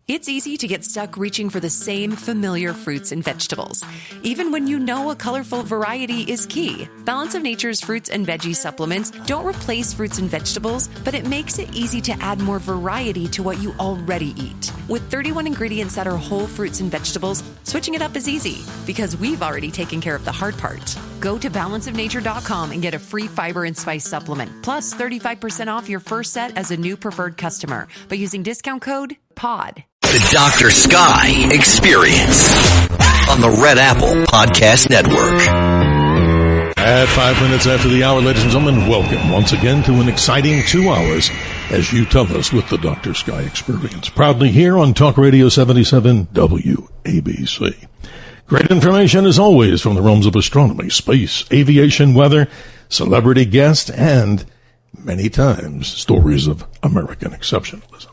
It's easy to get stuck reaching for the same familiar fruits and vegetables, even when you know a colorful variety is key. Balance of Nature's fruits and veggie supplements don't replace fruits and vegetables, but it makes it easy to add more variety to what you already eat. With 31 ingredients that are whole fruits and vegetables, switching it up is easy because we've already taken care of the hard part. Go to balanceofnature.com and get a free fiber and spice supplement, plus 35% off your first set as a new preferred customer by using discount code POD. The Dr. Sky Experience on the Red Apple Podcast Network. At 5 minutes after the hour, ladies and gentlemen, welcome once again to an exciting 2 hours as you tell us with the Dr. Sky Experience. Proudly here on Talk Radio 77 WABC. Great information as always from the realms of astronomy, space, aviation, weather, celebrity guests, and many times stories of American exceptionalism.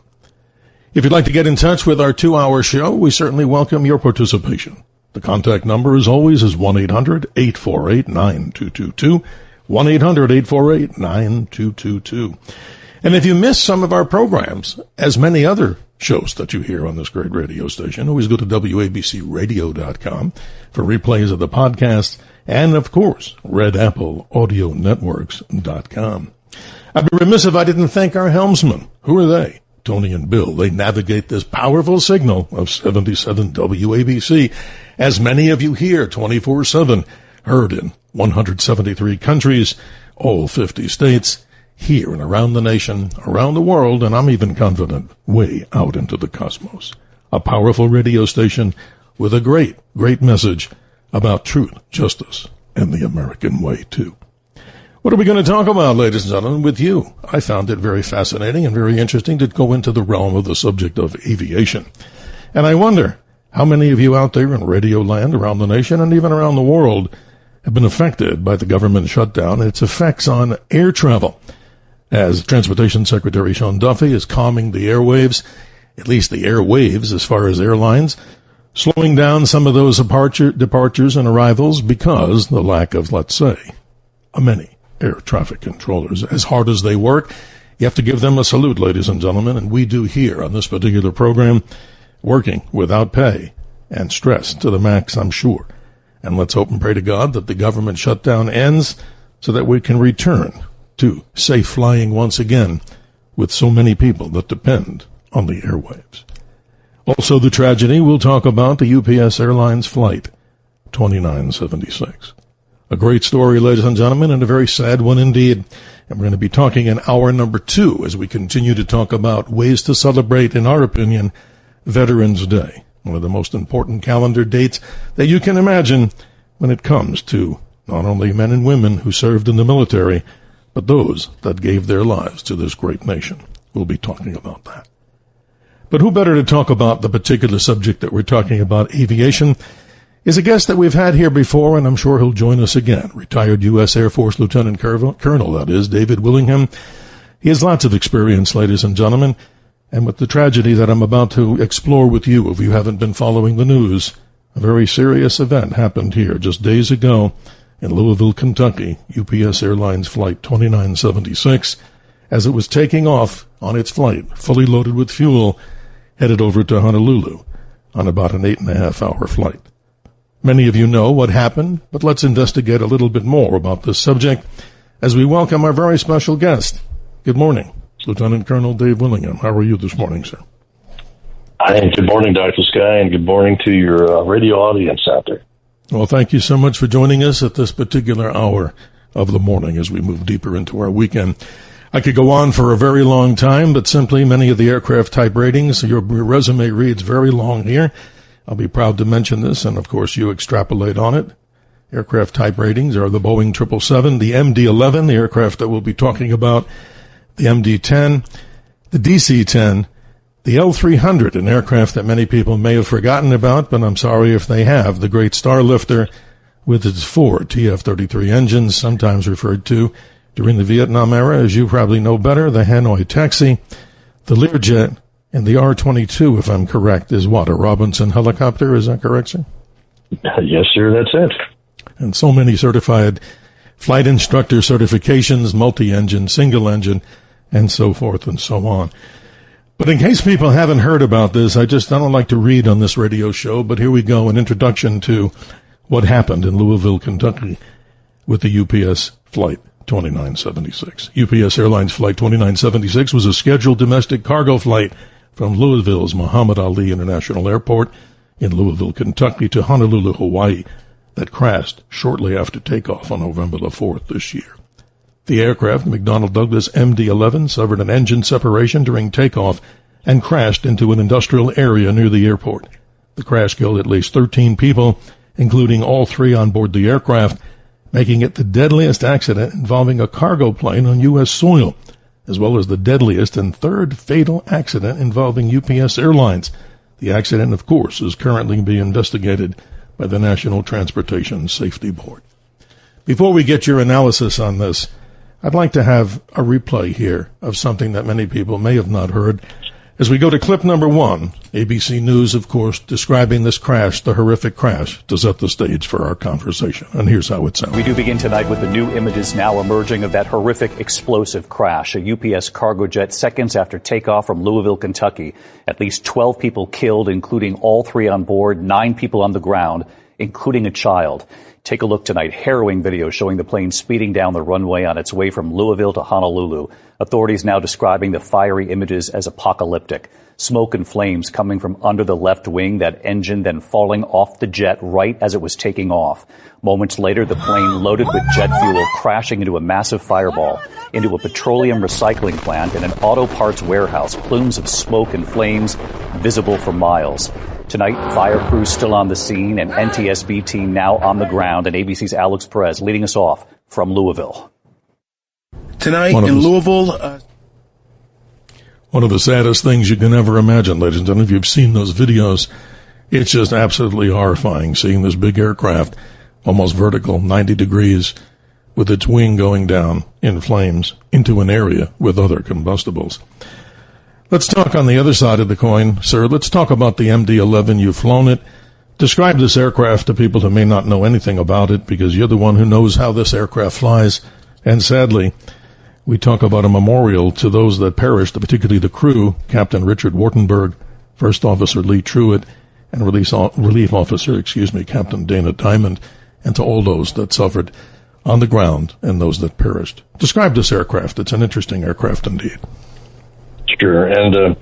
If you'd like to get in touch with our 2-hour show, we certainly welcome your participation. The contact number, as always, is 1-800-848-9222, 1-800-848-9222. And if you miss some of our programs, as many other shows that you hear on this great radio station, always go to WABCRadio.com for replays of the podcast, and, of course, RedAppleAudioNetworks.com. I'd be remiss if I didn't thank our helmsmen. Who are they? Tony and Bill. They navigate this powerful signal of 77 WABC, as many of you hear 24/7, heard in 173 countries, all 50 states, here and around the nation, around the world, and I'm even confident way out into the cosmos. A powerful radio station with a great, great message about truth, justice, and the American way, too. What are we going to talk about, ladies and gentlemen, with you? I found it very fascinating and very interesting to go into the realm of the subject of aviation. And I wonder how many of you out there in radio land around the nation and even around the world have been affected by the government shutdown and its effects on air travel. As Transportation Secretary Sean Duffy is calming the airwaves, at least the airwaves as far as airlines, slowing down some of those departures and arrivals because the lack of, let's say, many air traffic controllers. As hard as they work, you have to give them a salute, ladies and gentlemen, and we do here on this particular program, working without pay and stress to the max, I'm sure. And let's hope and pray to God that the government shutdown ends so that we can return to safe flying once again with so many people that depend on the airwaves. Also, the tragedy, we'll talk about the UPS Airlines Flight 2976. A great story, ladies and gentlemen, and a very sad one indeed. And we're going to be talking in hour number 2 as we continue to talk about ways to celebrate, in our opinion, Veterans Day, one of the most important calendar dates that you can imagine when it comes to not only men and women who served in the military, but those that gave their lives to this great nation. We'll be talking about that. But who better to talk about the particular subject that we're talking about, aviation, is a guest that we've had here before, and I'm sure he'll join us again. Retired U.S. Air Force Lieutenant Colonel, that is, David Willingham. He has lots of experience, ladies and gentlemen, and with the tragedy that I'm about to explore with you, if you haven't been following the news, a very serious event happened here just days ago in Louisville, Kentucky, UPS Airlines Flight 2976, as it was taking off on its flight, fully loaded with fuel, headed over to Honolulu on about an 8.5-hour flight. Many of you know what happened, but let's investigate a little bit more about this subject as we welcome our very special guest. Good morning, Lieutenant Colonel Dave Willingham. How are you this morning, sir? Hi, good morning, Dr. Sky, and good morning to your radio audience out there. Well, thank you so much for joining us at this particular hour of the morning as we move deeper into our weekend. I could go on for a very long time, but simply many of the aircraft type ratings, your resume reads very long here. I'll be proud to mention this, and of course you extrapolate on it. Aircraft type ratings are the Boeing 777, the MD-11, the aircraft that we'll be talking about, the MD-10, the DC-10, the L-300, an aircraft that many people may have forgotten about, but I'm sorry if they have, the great Starlifter with its 4 TF-33 engines, sometimes referred to during the Vietnam era, as you probably know better, the Hanoi Taxi, the Learjet, and the R-22, if I'm correct, is what, a Robinson helicopter? Is that correct, sir? Yes, sir, that's it. And so many certified flight instructor certifications, multi-engine, single engine, and so forth and so on. But in case people haven't heard about this, I don't like to read on this radio show, but here we go, an introduction to what happened in Louisville, Kentucky with the UPS Flight 2976. UPS Airlines Flight 2976 was a scheduled domestic cargo flight from Louisville's Muhammad Ali International Airport in Louisville, Kentucky to Honolulu, Hawaii, that crashed shortly after takeoff on November the 4th this year. The aircraft, McDonnell Douglas MD-11, suffered an engine separation during takeoff and crashed into an industrial area near the airport. The crash killed at least 13 people, including all 3 on board the aircraft, making it the deadliest accident involving a cargo plane on U.S. soil, as well as the deadliest and 3rd fatal accident involving UPS Airlines. The accident, of course, is currently being investigated by the National Transportation Safety Board. Before we get your analysis on this, I'd like to have a replay here of something that many people may have not heard. As we go to clip number 1, ABC News, of course, describing this crash, the horrific crash, to set the stage for our conversation. And here's how it sounds. We do begin tonight with the new images now emerging of that horrific explosive crash. A UPS cargo jet seconds after takeoff from Louisville, Kentucky. At least 12 people killed, including all 3 on board, 9 people on the ground, including a child. Take a look tonight. Harrowing video showing the plane speeding down the runway on its way from Louisville to Honolulu. Authorities now describing the fiery images as apocalyptic. Smoke and flames coming from under the left wing, that engine then falling off the jet right as it was taking off. Moments later, the plane loaded with jet fuel crashing into a massive fireball, into a petroleum recycling plant and an auto parts warehouse. Plumes of smoke and flames visible for miles. Tonight, fire crews still on the scene, and NTSB team now on the ground, and ABC's Alex Perez leading us off from Louisville. Tonight in Louisville. One of the saddest things you can ever imagine, ladies and gentlemen. If you've seen those videos, it's just absolutely horrifying seeing this big aircraft, almost vertical, 90 degrees, with its wing going down in flames into an area with other combustibles. Let's talk on the other side of the coin, sir. Let's talk about the MD-11. You've flown it. Describe this aircraft to people who may not know anything about it, because you're the one who knows how this aircraft flies. And sadly, we talk about a memorial to those that perished, particularly the crew, Captain Richard Wartenberg, First Officer Lee Truitt, and Relief Officer, Captain Dana Diamond, and to all those that suffered on the ground and those that perished. Describe this aircraft. It's an interesting aircraft indeed. Sure. And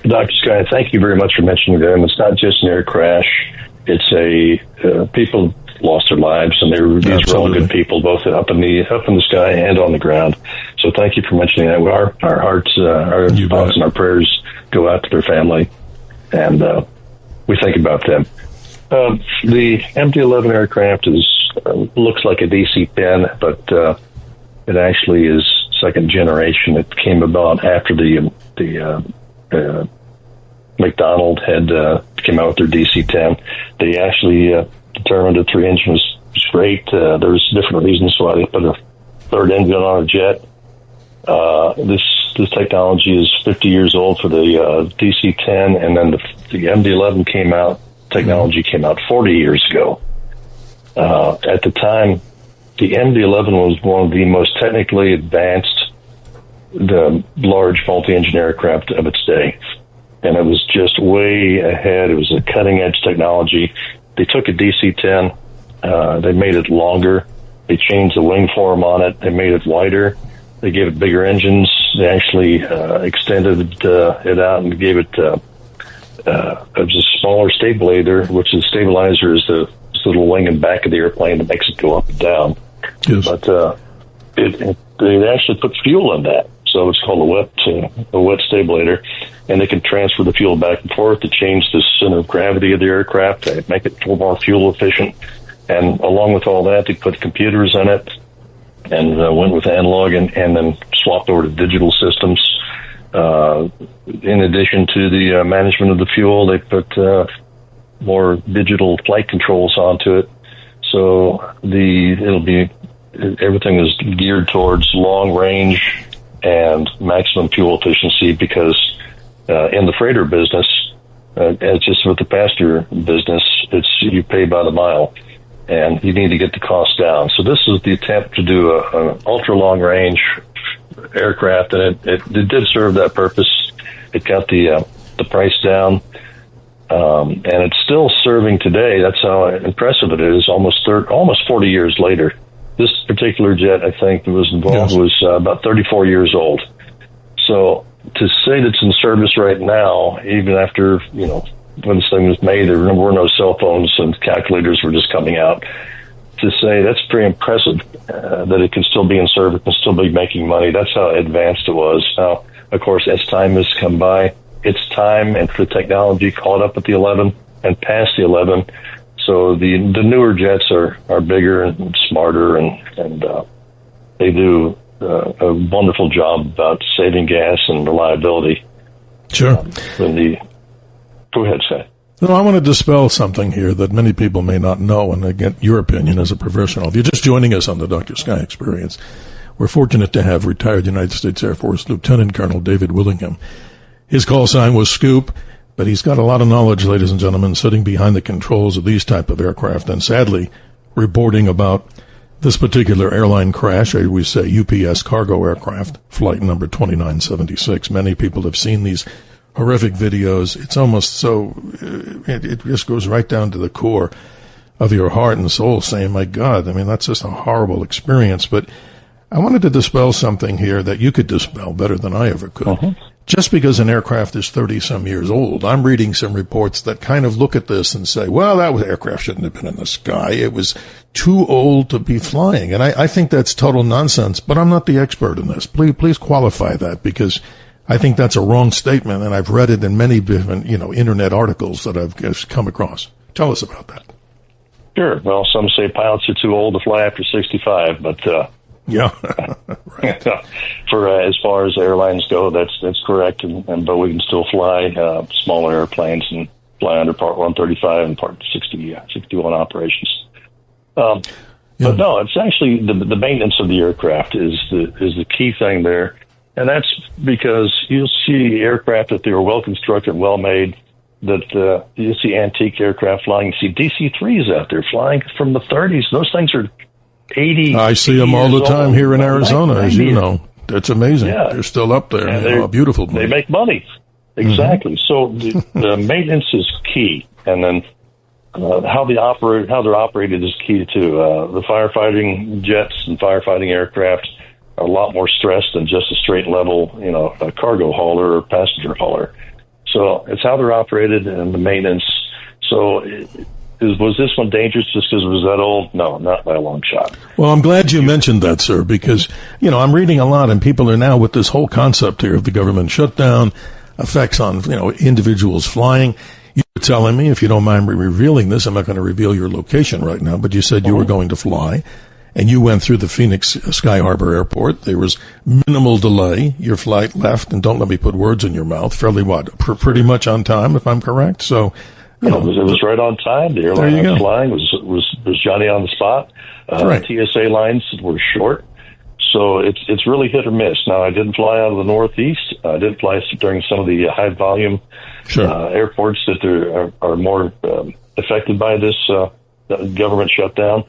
Dr. Sky, thank you very much for mentioning them. It's not just an air crash. It's people lost their lives, and these were all good people, both up in the sky and on the ground. So thank you for mentioning that. Our hearts, our thoughts, and our prayers go out to their family, and we think about them. The MD-11 aircraft looks like a DC-10, but it actually is second generation. It came about after the McDonnell had came out with their DC-10. They actually determined that 3-engine was great. There's different reasons why they put a 3rd engine on a jet. This technology is 50 years old for the DC-10, and then the MD-11 came out. Technology came out 40 years ago. At the time, the MD-11 was one of the most technically advanced, the large multi-engine aircraft of its day. And it was just way ahead. It was a cutting-edge technology. They took a DC-10, they made it longer. They changed the wing form on it. They made it wider. They gave it bigger engines. They actually extended it out and gave it it was a smaller stabilizer, which the stabilizer is the little wing and back of the airplane that makes it go up and down. Yes. But they actually put fuel in that, so it's called a wet stabilizer, and they can transfer the fuel back and forth to change the center of gravity of the aircraft, to make it more fuel efficient. And along with all that, they put computers in it, and went with analog and then swapped over to digital systems. In addition to the management of the fuel, they put more digital flight controls onto it. So everything is geared towards long range and maximum fuel efficiency, because in the freighter business, it's just with the passenger business, you pay by the mile, and you need to get the cost down. So this is the attempt to do an ultra long range aircraft, and it did serve that purpose. It got the price down, and it's still serving today. That's how impressive it is. Almost 40 years later. This particular jet, I think, that was involved was about 34 years old. So to say that it's in service right now, even after, when this thing was made, there were no cell phones and calculators were just coming out. To say that's pretty impressive, that it can still be in service and still be making money. That's how advanced it was. Now, of course, as time has come by, it's time and for the technology caught up with the 11 and past the 11. So the newer jets are bigger and smarter, and they do a wonderful job about saving gas and reliability. Sure. Go ahead, Seth. No, I want to dispel something here that many people may not know, and I get your opinion as a professional. If you're just joining us on the Dr. Sky Experience, we're fortunate to have retired United States Air Force Lieutenant Colonel David Willingham. His call sign was Scoop, but he's got a lot of knowledge, ladies and gentlemen, sitting behind the controls of these type of aircraft, and sadly, reporting about this particular airline crash, or we say UPS cargo aircraft, flight number 2976. Many people have seen these horrific videos. It's almost so, it just goes right down to the core of your heart and soul, saying, my God, I mean, that's just a horrible experience. But I wanted to dispel something here that you could dispel better than I ever could. Uh-huh. Just because an aircraft is 30-some years old, I'm reading some reports that kind of look at this and say, well, that aircraft shouldn't have been in the sky. It was too old to be flying. And I think that's total nonsense, but I'm not the expert in this. Please qualify that, because I think that's a wrong statement, and I've read it in many different, internet articles that I've just come across. Tell us about that. Sure. Well, some say pilots are too old to fly after 65, but yeah, right. For as far as airlines go, that's correct, but we can still fly smaller airplanes and fly under Part 135 and Part 61 operations. But no, it's actually the maintenance of the aircraft is the key thing there. And that's because you'll see aircraft that they were well constructed, well made, that you'll see antique aircraft flying. You see DC-3s out there flying from the 30s. Those things are 80. I see them all the time here in Arizona, as you know. That's amazing. Yeah. They're still up there. And beautiful. They make money. Exactly. Mm-hmm. So the maintenance is key. And then how they're operated is key too. The firefighting jets and firefighting aircraft are a lot more stressed than just a straight level, a cargo hauler or passenger hauler. So it's how they're operated and the maintenance. So was this one dangerous just because it was that old? No, not by a long shot. Well, I'm glad you mentioned that, sir, because, I'm reading a lot, and people are now with this whole concept here of the government shutdown, effects on, individuals flying. You were telling me, if you don't mind me revealing this, I'm not going to reveal your location right now, but you said you were going to fly. And you went through the Phoenix Sky Harbor Airport. There was minimal delay. Your flight left, and don't let me put words in your mouth, fairly pretty much on time, if I'm correct. So, it was right on time. The airline I was flying was Johnny on the spot. Right. TSA lines were short. So it's really hit or miss. Now, I didn't fly out of the Northeast. I did fly during some of the high volume airports that are more affected by this government shutdown.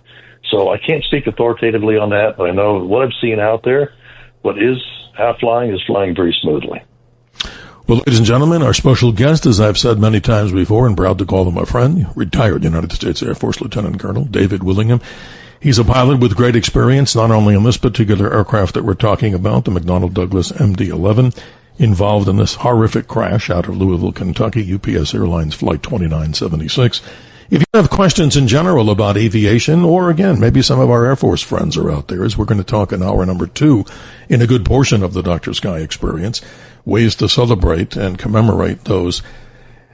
So I can't speak authoritatively on that, but I know what I've seen out there, what is flying is flying very smoothly. Well, ladies and gentlemen, our special guest, as I've said many times before and proud to call him a friend, retired United States Air Force Lieutenant Colonel David Willingham. He's a pilot with great experience, not only on this particular aircraft that we're talking about, the McDonnell Douglas MD-11, involved in this horrific crash out of Louisville, Kentucky, UPS Airlines Flight 2976. If you have questions in general about aviation, or again, maybe some of our Air Force friends are out there, as we're going to talk in hour number 2 in a good portion of the Dr. Sky Experience, ways to celebrate and commemorate those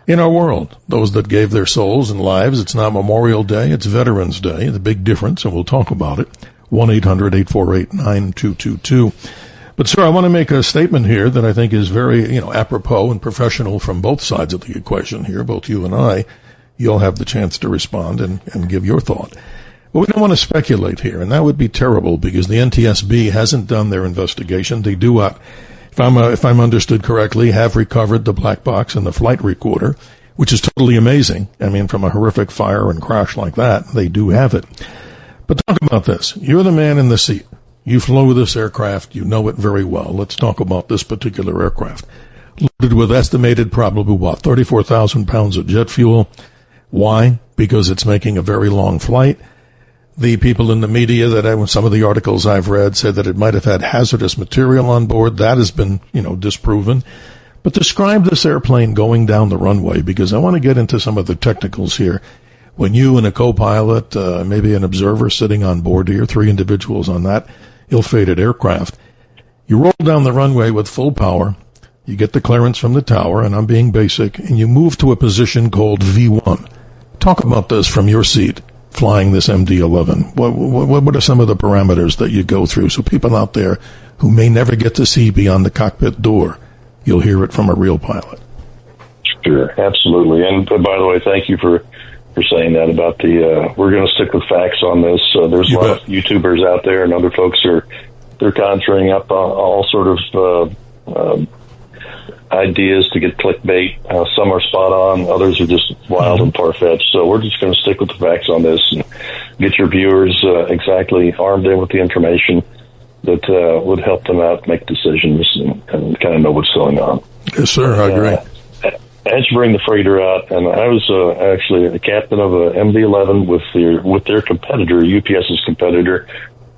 in our world, those that gave their souls and lives. It's not Memorial Day, it's Veterans Day, the big difference, and we'll talk about it. 1-800-848-9222. But, sir, I want to make a statement here that I think is very, apropos and professional from both sides of the equation here, both you and I. You'll have the chance to respond and give your thought. But we don't want to speculate here, and that would be terrible because the NTSB hasn't done their investigation. They do, if I'm understood correctly, have recovered the black box and the flight recorder, which is totally amazing. I mean, from a horrific fire and crash like that, they do have it. But talk about this. You're the man in the seat. You flew this aircraft. You know it very well. Let's talk about this particular aircraft. loaded with estimated probably, 34,000 pounds of jet fuel. Why? Because it's making a very long flight. The people in the media some of the articles I've read said that it might have had hazardous material on board. That has been, disproven. But describe this airplane going down the runway, because I want to get into some of the technicals here. When you and a co-pilot, maybe an observer sitting on board here, 3 individuals on that ill-fated aircraft, you roll down the runway with full power, you get the clearance from the tower, and I'm being basic, and you move to a position called V1. Talk about this from your seat, flying this MD-11. What are some of the parameters that you go through so people out there who may never get to see beyond the cockpit door, you'll hear it from a real pilot? Sure, absolutely. And by the way, thank you for saying that about we're going to stick with facts on this. There's a lot of YouTubers out there and other folks they're conjuring up all sort of ideas to get clickbait. Some are spot on, others are just wild and far-fetched. So we're just going to stick with the facts on this and get your viewers exactly armed in with the information that would help them out make decisions and kind of know what's going on. Yes, sir, I agree. As you bring the freighter out, and I was actually the captain of a MD-11 with their competitor, UPS's competitor.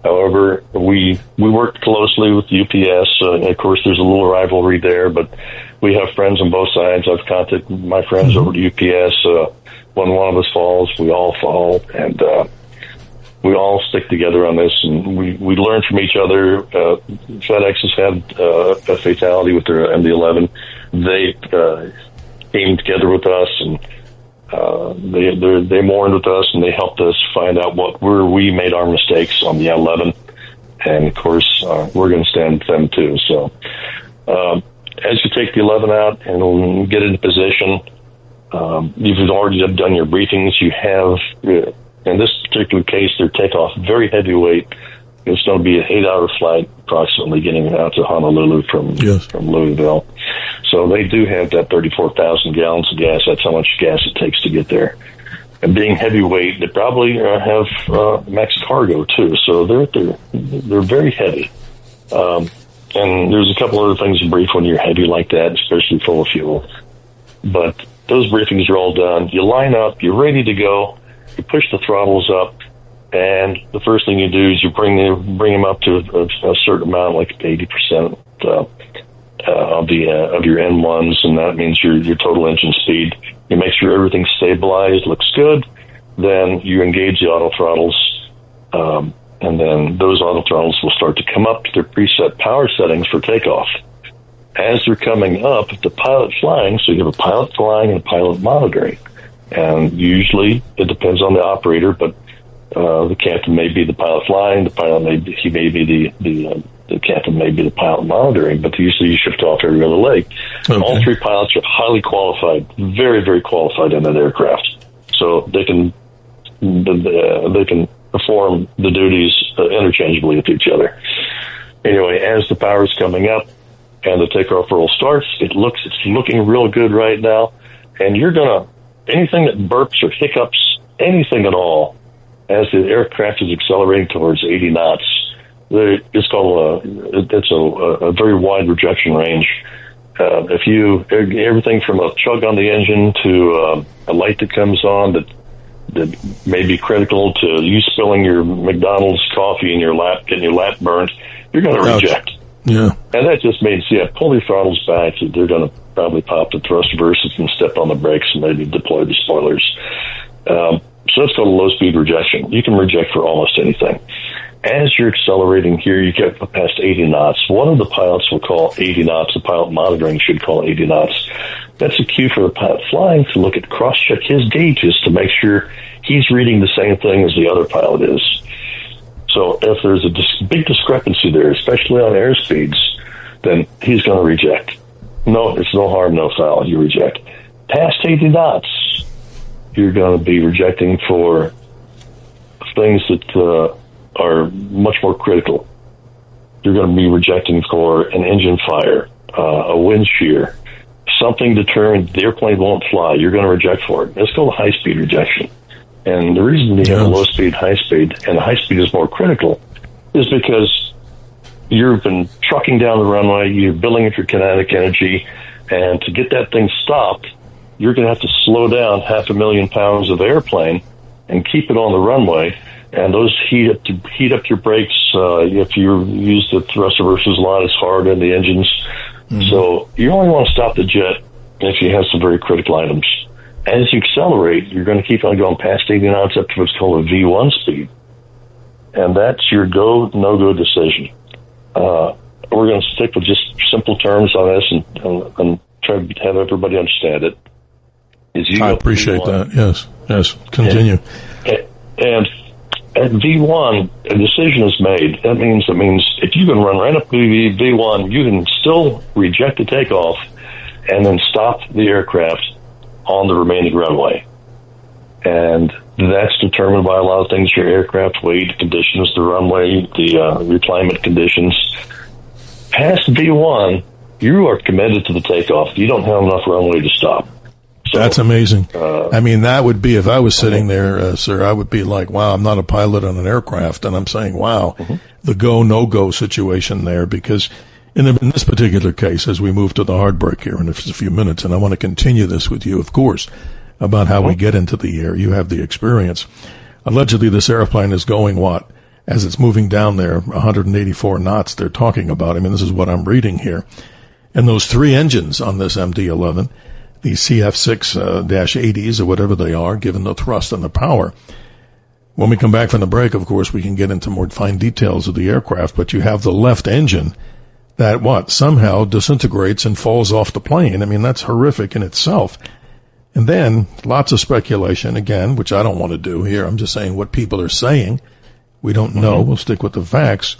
However, we worked closely with UPS. Of course, there's a little rivalry there, but we have friends on both sides. I've contacted my friends over to UPS. When one of us falls, we all fall, and we all stick together on this, and we learn from each other. FedEx has had a fatality with their MD-11. They came together with us, and they mourned with us, and they helped us find out where we made our mistakes on the 11. And of course, we're going to stand with them too. So, as you take the 11 out and get into position, you've already done your briefings. You have, in this particular case, their takeoff very heavyweight. It's going to be an 8-hour flight, approximately, getting out to Honolulu from Louisville. So they do have that 34,000 gallons of gas. That's how much gas it takes to get there. And being heavyweight, they probably have max cargo too. So they're very heavy. And there's a couple other things to brief when you're heavy like that, especially full of fuel. But those briefings are all done. You line up. You're ready to go. You push the throttles up. And the first thing you do is you bring them up to a certain amount, like 80% of your N1s, and that means your total engine speed. You make sure everything's stabilized, looks good. Then you engage the auto throttles, and then those auto throttles will start to come up to their preset power settings for takeoff. As they're coming up, the pilot flying, so you have a pilot flying and a pilot monitoring. And usually it depends on the operator, but the captain may be the pilot flying, the captain may be the pilot monitoring, but usually you shift off every other leg. Okay. All 3 pilots are highly qualified, very, very qualified in that aircraft. So they can perform the duties interchangeably with each other. Anyway, as the power is coming up and the takeoff roll starts, it's looking real good right now, and anything that burps or hiccups, anything at all, as the aircraft is accelerating towards 80 knots, it's a very wide rejection range. Everything from a chug on the engine to a light that comes on that may be critical to you spilling your McDonald's coffee in your lap, getting your lap burnt, you're going to reject. Yeah. And that just means, pull the throttles back. They're going to probably pop the thrust reversers and step on the brakes and maybe deploy the spoilers. So that's called a low-speed rejection. You can reject for almost anything. As you're accelerating here, you get past 80 knots. One of the pilots will call 80 knots. The pilot monitoring should call 80 knots. That's a cue for the pilot flying to look at cross-check his gauges to make sure he's reading the same thing as the other pilot is. So if there's a big discrepancy there, especially on airspeeds, then he's going to reject. No, it's no harm, no foul. You reject. Past 80 knots, you're going to be rejecting for things that are much more critical. You're going to be rejecting for an engine fire, a wind shear, something determined the airplane won't fly. You're going to reject for it. It's called high-speed rejection. And the reason you have a low-speed, high-speed, and the high-speed is more critical is because you've been trucking down the runway, you're building up your kinetic energy, And to get that thing stopped, you're going to have to slow down 500,000 pounds of airplane and keep it on the runway. And those heat up your brakes if you use the thruster versus line as hard in the engines. Mm-hmm. So you only want to stop the jet if you have some very critical items. As you accelerate, you're going to keep on going past 80 knots up to what's called a V1 speed. And that's your go, no-go decision. We're going to stick with just simple terms on this and try to have everybody understand it. I appreciate that. Yes. Continue. And at V1, a decision is made. That means if you can run right up to V1, you can still reject the takeoff and then stop the aircraft on the remaining runway. And that's determined by a lot of things: your aircraft weight, conditions, the runway, the reclinement conditions. Past V1, you are committed to the takeoff. You don't have enough runway to stop. So, that's amazing. That would be, if I was sitting there, sir, I would be like, wow, I'm not a pilot on an aircraft. And I'm saying, wow, the go, no-go situation there, because in this particular case, as we move to the hard break here in just a few minutes, and I want to continue this with you, of course, about how we get into the air. You have the experience. Allegedly, this airplane is going what? As it's moving down there, 184 knots they're talking about. I mean, this is what I'm reading here. And those three engines on this MD-11, the CF6-80s or whatever they are, given the thrust and the power. When we come back from the break, of course, we can get into more fine details of the aircraft, but you have the left engine that somehow disintegrates and falls off the plane. I mean, that's horrific in itself. And then lots of speculation, again, which I don't want to do here. I'm just saying what people are saying. We don't know. We'll stick with the facts.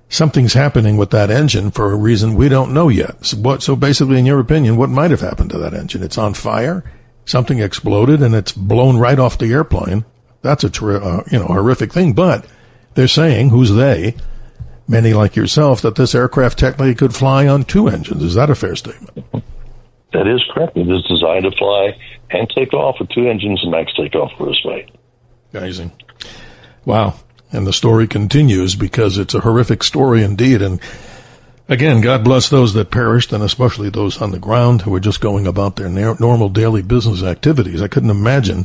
Something's happening with that engine for a reason we don't know yet. So basically, in your opinion, what might have happened to that engine? It's on fire, something exploded, and it's blown right off the airplane. That's a horrific thing. But they're saying, who's they? Many like yourself, that this aircraft technically could fly on two engines. Is that a fair statement? That is correct. It is designed to fly and take off with two engines and max takeoff for this way. Amazing. Wow. And the story continues because it's a horrific story indeed. And again, God bless those that perished, and especially those on the ground who are just going about their normal daily business activities. I couldn't imagine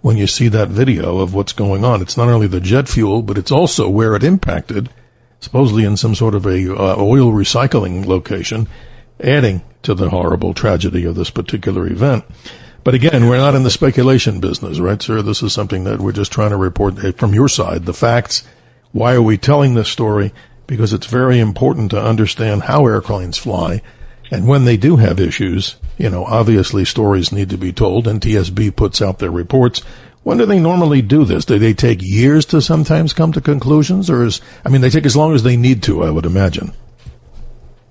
when you see that video of what's going on. It's not only the jet fuel, but it's also where it impacted, supposedly in some sort of a oil recycling location, adding to the horrible tragedy of this particular event. But again, we're not in the speculation business, right, sir? This is something that we're just trying to report from your side, the facts. Why are we telling this story? Because it's very important to understand how airplanes fly. And when they do have issues, obviously stories need to be told. NTSB puts out their reports. When do they normally do this? Do they take years to sometimes come to conclusions? They take as long as they need to, I would imagine.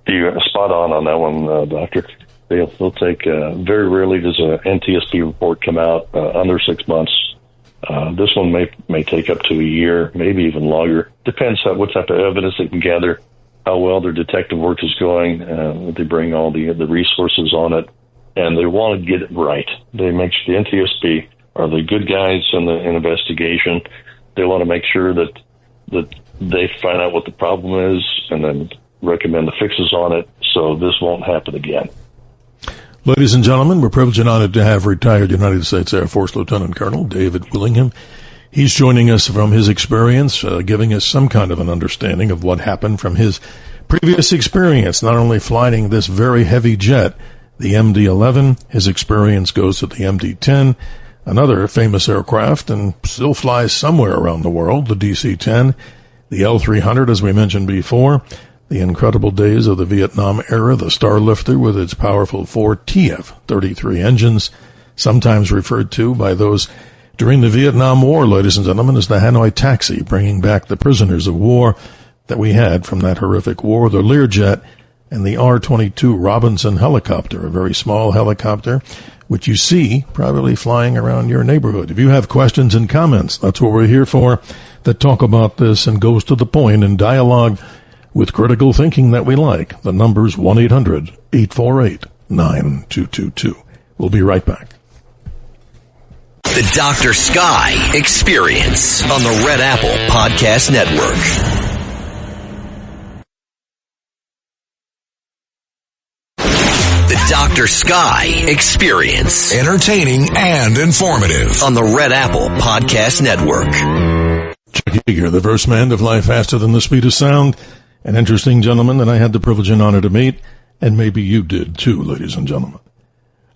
You're spot on that one, Doctor. They'll take, very rarely does a NTSB report come out under 6 months. This one may take up to a year, maybe even longer. Depends on what type of evidence they can gather, how well their detective work is going. They bring all the resources on it, and they want to get it right. They make sure the NTSB are the good guys in the investigation. They want to make sure that they find out what the problem is and then recommend the fixes on it so this won't happen again. Ladies and gentlemen, we're privileged and honored to have retired United States Air Force Lieutenant Colonel David Willingham. He's joining us from his experience, giving us some kind of an understanding of what happened from his previous experience, not only flying this very heavy jet, the MD-11, his experience goes to the MD-10, another famous aircraft and still flies somewhere around the world, the DC-10, the L-300, as we mentioned before, the incredible days of the Vietnam era, the Starlifter with its powerful 4 TF-33 engines, sometimes referred to by those during the Vietnam War, ladies and gentlemen, as the Hanoi Taxi, bringing back the prisoners of war that we had from that horrific war, the Learjet, and the R-22 Robinson helicopter, a very small helicopter, which you see probably flying around your neighborhood. If you have questions and comments, that's what we're here for, that talk about this and goes to the point and dialogue with critical thinking that we like. The number's 1-800-848-9222. We'll be right back. The Dr. Sky Experience on the Red Apple Podcast Network. The Dr. Sky Experience. Entertaining and informative. On the Red Apple Podcast Network. Chuck Yeager, the first man to fly faster than the speed of sound. An interesting gentleman that I had the privilege and honor to meet, and maybe you did too, ladies and gentlemen.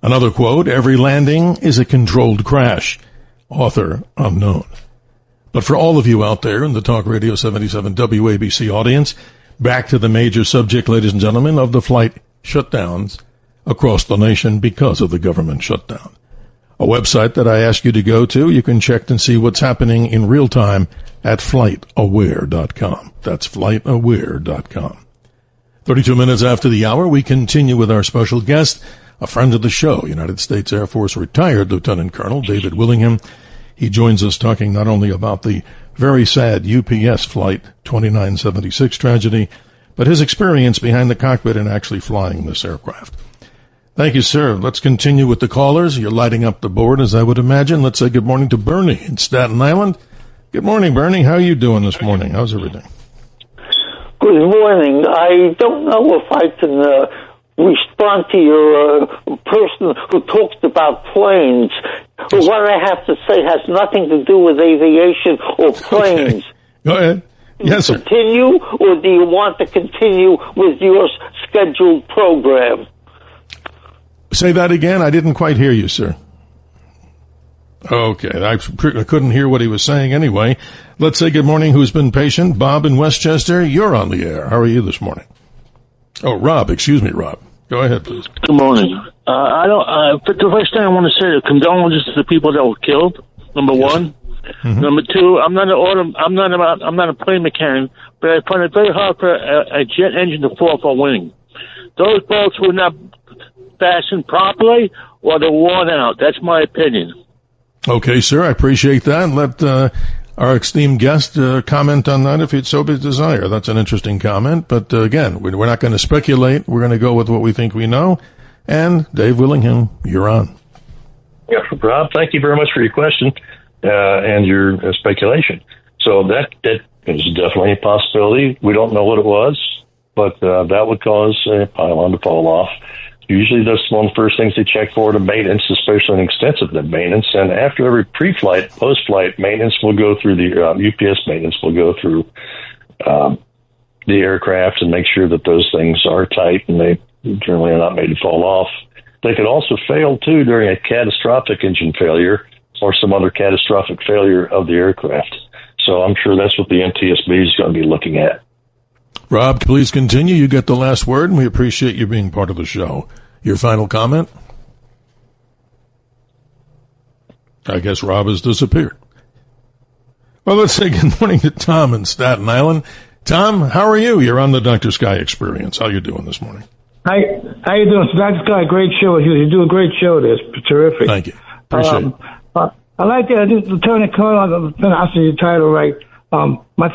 Another quote, every landing is a controlled crash. Author unknown. But for all of you out there in the Talk Radio 77 WABC audience, back to the major subject, ladies and gentlemen, of the flight shutdowns across the nation because of the government shutdown. A website that I ask you to go to, you can check and see what's happening in real time at FlightAware.com. That's FlightAware.com. 32 minutes after the hour, we continue with our special guest, a friend of the show, United States Air Force retired Lieutenant Colonel David Willingham. He joins us talking not only about the very sad UPS Flight 2976 tragedy, but his experience behind the cockpit and actually flying this aircraft. Thank you, sir. Let's continue with the callers. You're lighting up the board, as I would imagine. Let's say good morning to Bernie in Staten Island. Good morning, Bernie. How are you doing this morning? How's everything? Good morning. I don't know if I can respond to your person who talked about planes. What I have to say has nothing to do with aviation or planes. Okay. Go ahead. Yes, sir. Continue, or do you want to continue with your scheduled program? Say that again. I didn't quite hear you, sir. Okay. I couldn't hear what he was saying anyway. Let's say good morning. Who's been patient? Bob in Westchester. You're on the air. How are you this morning? Oh, Rob. Excuse me, Rob. Go ahead, please. Good morning. But the first thing I want to say, condolences to the people that were killed. Number one. Mm-hmm. Number two, I'm not a plane mechanic, but I find it very hard for a jet engine to fall for wing. Those bolts were not fastened properly, or they're worn out. That's my opinion. Okay, sir. I appreciate that. Let our esteemed guest comment on that if he'd so desire. That's an interesting comment. But again, we're not going to speculate. We're going to go with what we think we know. And Dave Willingham, you're on. Yeah, Rob, thank you very much for your question and your speculation. So that is definitely a possibility. We don't know what it was, but that would cause a pylon to fall off. Usually that's one of the first things they check for to maintenance, especially an extensive maintenance. And after every pre-flight, post-flight maintenance will go through the UPS maintenance will go through the aircraft and make sure that those things are tight and they generally are not made to fall off. They could also fail, too, during a catastrophic engine failure or some other catastrophic failure of the aircraft. So I'm sure that's what the NTSB is going to be looking at. Rob, please continue. You get the last word, and we appreciate you being part of the show. Your final comment? I guess Rob has disappeared. Well, let's say good morning to Tom in Staten Island. Tom, how are you? You're on the Dr. Sky Experience. How are you doing this morning? How you doing? Dr. Sky, great show. You do a great show. It's terrific. Thank you. Appreciate it. I like that. Lieutenant Colonel, I'm pronouncing your title right. My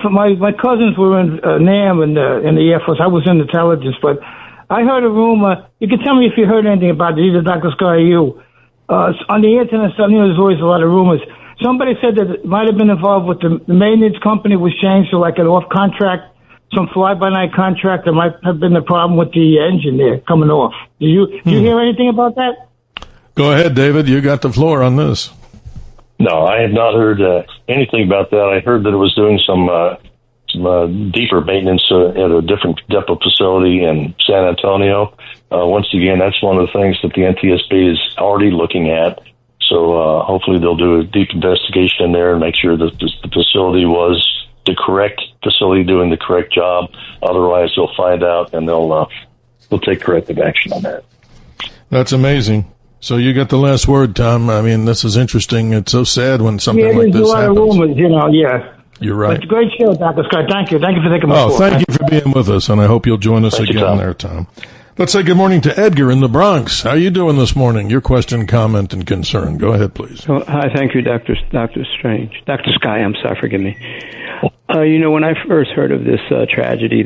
cousins were in NAM in the Air Force. I was in intelligence, but I heard a rumor. You can tell me if you heard anything about it, either Dr. Sky or you. On the internet, there's always a lot of rumors. Somebody said that it might have been involved with the maintenance company was changed to like an off contract, some fly-by-night contract. There might have been a problem with the engine there coming off. Do you hear anything about that? Go ahead, David. You got the floor on this. No, I have not heard anything about that. I heard that it was doing some deeper maintenance at a different depot facility in San Antonio. Once again, that's one of the things that the NTSB is already looking at. So hopefully they'll do a deep investigation there and make sure that the facility was the correct facility doing the correct job. Otherwise, they'll find out and they'll take corrective action on that. That's amazing. So you got the last word, Tom. I mean, this is interesting. It's so sad when something like this happens. Yeah, there's a lot of rumors, yeah. You're right. It's a great show, Dr. Scott. Thank you. Thank you for taking my call. Thank you for being with us, and I hope you'll join us again there, Tom. Let's say good morning to Edgar in the Bronx. How are you doing this morning? Your question, comment, and concern. Go ahead, please. Oh, hi, thank you, Dr. Strange. Dr. Sky, I'm sorry, forgive me. When I first heard of this tragedy,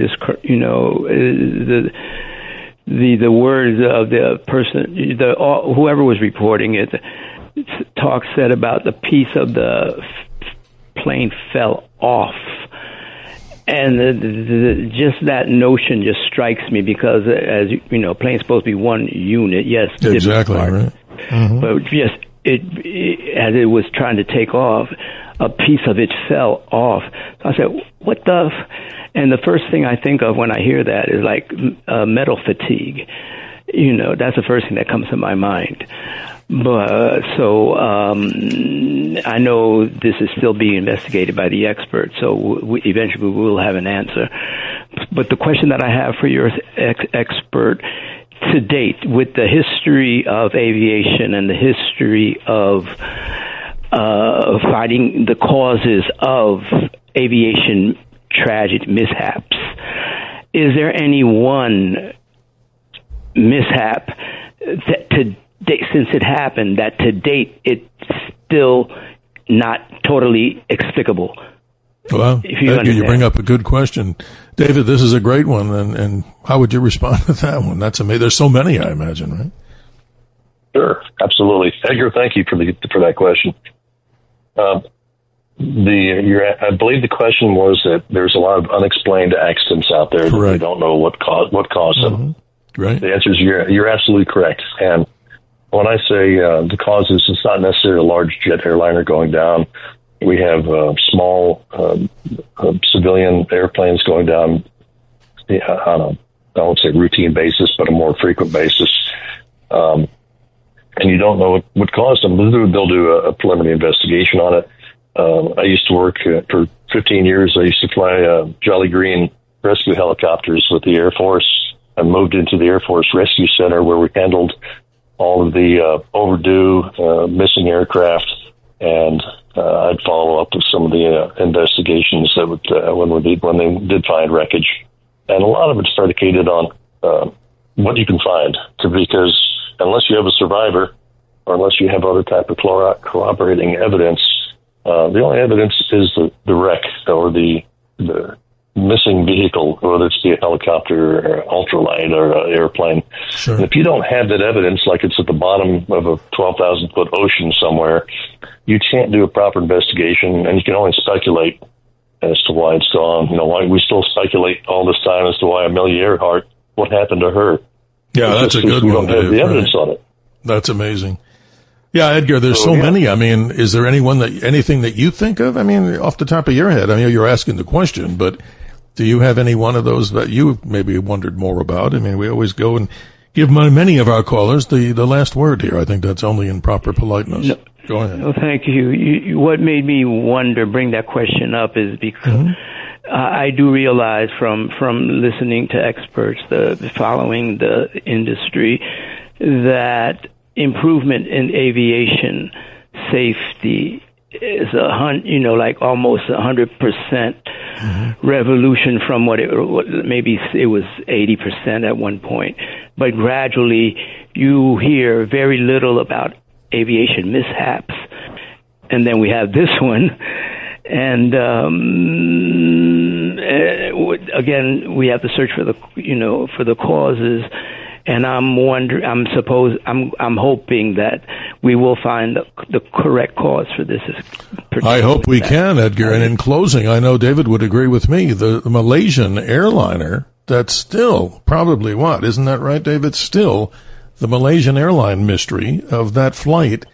the words of the person, whoever was reporting it, said about the piece of the plane fell off. And just that notion just strikes me because, as you know, plane's supposed to be one unit. Yes, exactly right. Mm-hmm. But just as it was trying to take off, a piece of it fell off. So I said, "What the?" And the first thing I think of when I hear that is like metal fatigue. You know, that's the first thing that comes to my mind. But so I know this is still being investigated by the experts, so eventually we will have an answer. But the question that I have for your expert, to date, with the history of aviation and the history of finding the causes of aviation tragic mishaps, is there any one mishap that since it happened, that to date it's still not totally explicable? Well, you bring up a good question. David, this is a great one, and how would you respond to that one? That's amazing. There's so many, I imagine, right? Sure, absolutely. Edgar, thank you for that question. I believe the question was that there's a lot of unexplained accidents out there that we don't know what caused them. Right. The answer is you're absolutely correct. And when I say the causes, it's not necessarily a large jet airliner going down. We have small civilian airplanes going down on I won't say routine basis, but a more frequent basis. And you don't know what caused them. They'll do a preliminary investigation on it. I used to work for 15 years. I used to fly Jolly Green rescue helicopters with the Air Force. I moved into the Air Force Rescue Center where we handled all of the overdue missing aircraft, and I'd follow up with some of the investigations that would when they did find wreckage, and a lot of it's predicated on what you can find, because unless you have a survivor or unless you have other type of corroborating evidence, the only evidence is the wreck or the missing vehicle, whether it's a helicopter or ultralight or an airplane. Sure. And if you don't have that evidence, like it's at the bottom of a 12,000-foot ocean somewhere, you can't do a proper investigation, and you can only speculate as to why it's gone. You know, why we still speculate all this time as to why Amelia Earhart, what happened to her. Yeah, that's a good one, We don't have the evidence on it. That's amazing. Yeah, Edgar, there's so many. I mean, is there anything that you think of? I mean, off the top of your head, I mean, you're asking the question, but do you have any one of those that you maybe wondered more about? I mean, we always go and give many of our callers the last word here. I think that's only in proper politeness. No, go ahead. No, thank you. What made me bring that question up is because I do realize from listening to experts, following the industry, that improvement in aviation safety is like almost 100% revolution from maybe it was 80% at one point. But gradually you hear very little about aviation mishaps. And then we have this one. And again, we have to search for the causes. And I'm hoping that we will find the correct cause for this. I hope we can, Edgar. And in closing, I know David would agree with me. The Malaysian airliner, that's still probably isn't that right, David? Still the Malaysian airline mystery of that flight.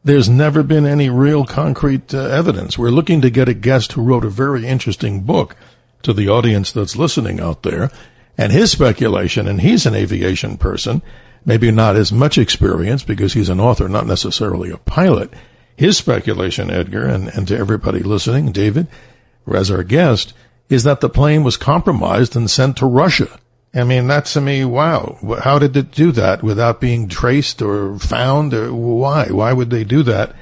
There's never been any real concrete evidence. We're looking to get a guest who wrote a very interesting book to the audience that's listening out there. And his speculation, and he's an aviation person, maybe not as much experience because he's an author, not necessarily a pilot. His speculation, Edgar, and to everybody listening, David, as our guest, is that the plane was compromised and sent to Russia. I mean, that's, to me, wow. How did it do that without being traced or found? Why? Why would they do that?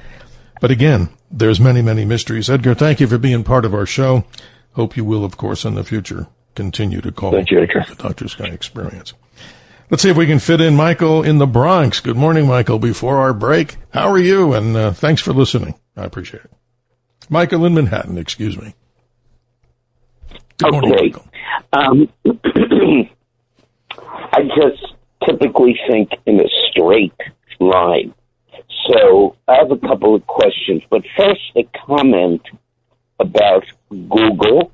But again, there's many, many mysteries. Edgar, thank you for being part of our show. Hope you will, of course, in the future continue to call. Thank you, Edgar. The Dr. Sky Experience. Let's see if we can fit in Michael in the Bronx. Good morning, Michael. Before our break, how are you? And thanks for listening. I appreciate it. Michael in Manhattan, excuse me. Good morning, Michael. I just typically think in a straight line. So I have a couple of questions. But first, a comment about Google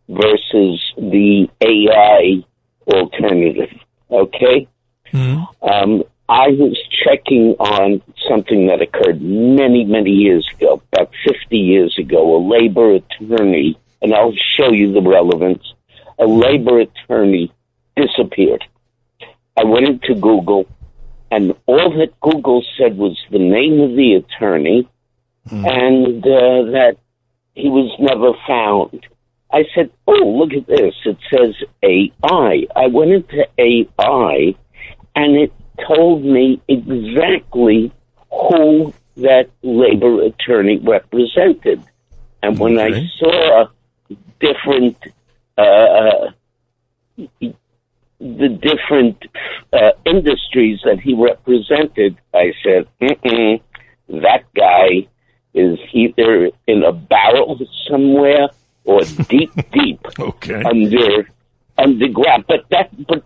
versus the AI alternative. Okay? Mm-hmm. I was checking on something that occurred many, many years ago, about 50 years ago. A labor attorney, and I'll show you the relevance, a labor attorney disappeared. I went into Google, and all that Google said was the name of the attorney, and that he was never found. I said, oh, look at this. It says AI. I went into AI, and it told me exactly who that labor attorney represented. And when I saw different, the different industries that he represented, I said, that guy is either in a barrel somewhere or deep underground. But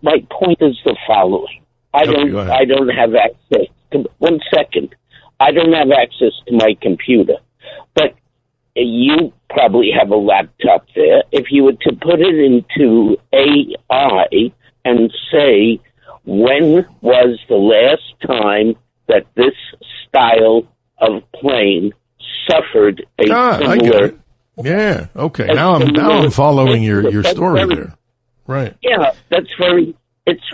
my point is the following. I don't have access to, one second. I don't have access to my computer, but you probably have a laptop there. If you were to put it into AI and say, when was the last time that this style of plane suffered a similar... I get it. Yeah, okay. Now I'm following your story there. Right. Yeah, it's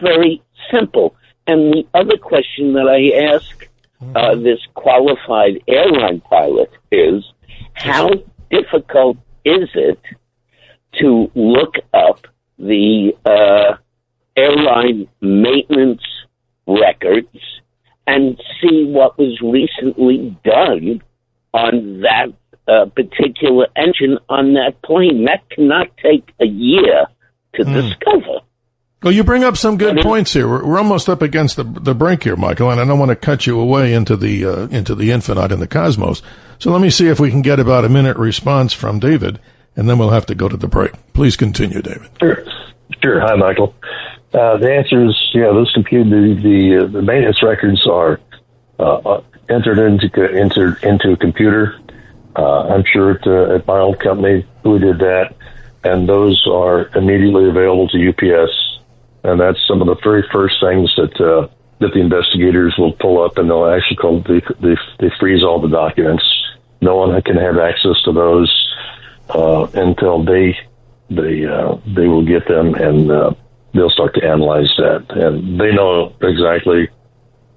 very simple. And the other question that I ask this qualified airline pilot is, how difficult is it to look up the airline maintenance records and see what was recently done on that particular engine on that plane? That cannot take a year to discover. Well, you bring up some good points here. We're almost up against the break here, Michael, and I don't want to cut you away into the infinite and the cosmos. So let me see if we can get about a minute response from David, and then we'll have to go to the break. Please continue, David. Sure. Hi, Michael. The answer is, those the maintenance records are entered into a computer. I'm sure at my old company we did that, and those are immediately available to UPS. And that's some of the very first things that the investigators will pull up, and they'll actually they freeze all the documents. No one can have access to those until they will get them, and they'll start to analyze that. And they know exactly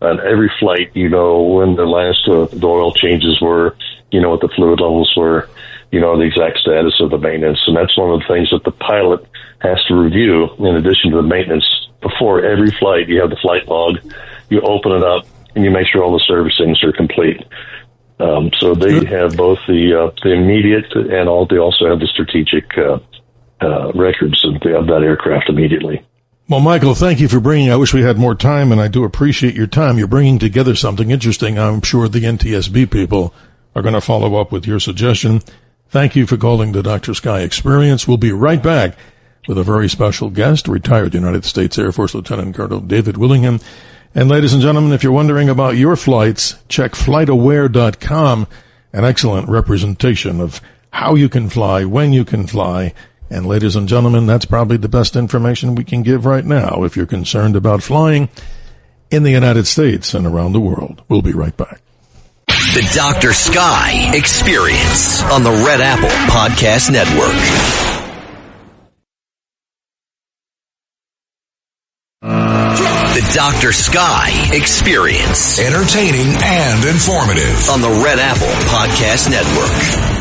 on every flight, when the last the oil changes were, what the fluid levels were, the exact status of the maintenance. And that's one of the things that the pilot has to review in addition to the maintenance. Before every flight, you have the flight log, you open it up, and you make sure all the servicings are complete. So they have both the immediate, and they also have the strategic records of that aircraft immediately. Well, Michael, thank you for I wish we had more time, and I do appreciate your time. You're bringing together something interesting. I'm sure the NTSB people are going to follow up with your suggestion. Thank you for calling the Dr. Sky Experience. We'll be right back with a very special guest, retired United States Air Force Lieutenant Colonel David Willingham. And ladies and gentlemen, if you're wondering about your flights, check FlightAware.com, an excellent representation of how you can fly, when you can fly. And ladies and gentlemen, that's probably the best information we can give right now if you're concerned about flying in the United States and around the world. We'll be right back. The Dr. Sky Experience on the Red Apple Podcast Network. The Dr. Sky Experience. Entertaining and informative. On the Red Apple Podcast Network.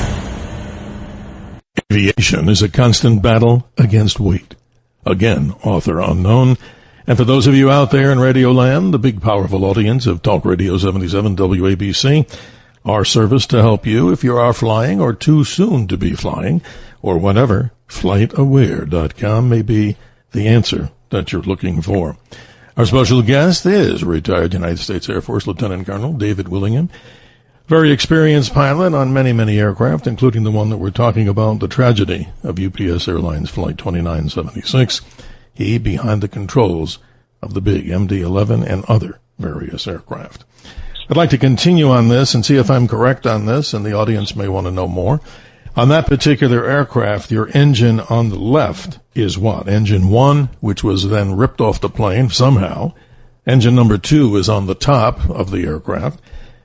Aviation is a constant battle against weight. Again, author unknown. And for those of you out there in Radio Land, the big powerful audience of Talk Radio 77 WABC, our service to help you if you are flying or too soon to be flying or whatever, FlightAware.com may be the answer that you're looking for. Our special guest is retired United States Air Force Lieutenant Colonel David Willingham, very experienced pilot on many, many aircraft, including the one that we're talking about, the tragedy of UPS Airlines Flight 2976. He behind the controls of the big MD-11 and other various aircraft. I'd like to continue on this and see if I'm correct on this, and the audience may want to know more. On that particular aircraft, your engine on the left is what? Engine 1, which was then ripped off the plane somehow. Engine number 2 is on the top of the aircraft.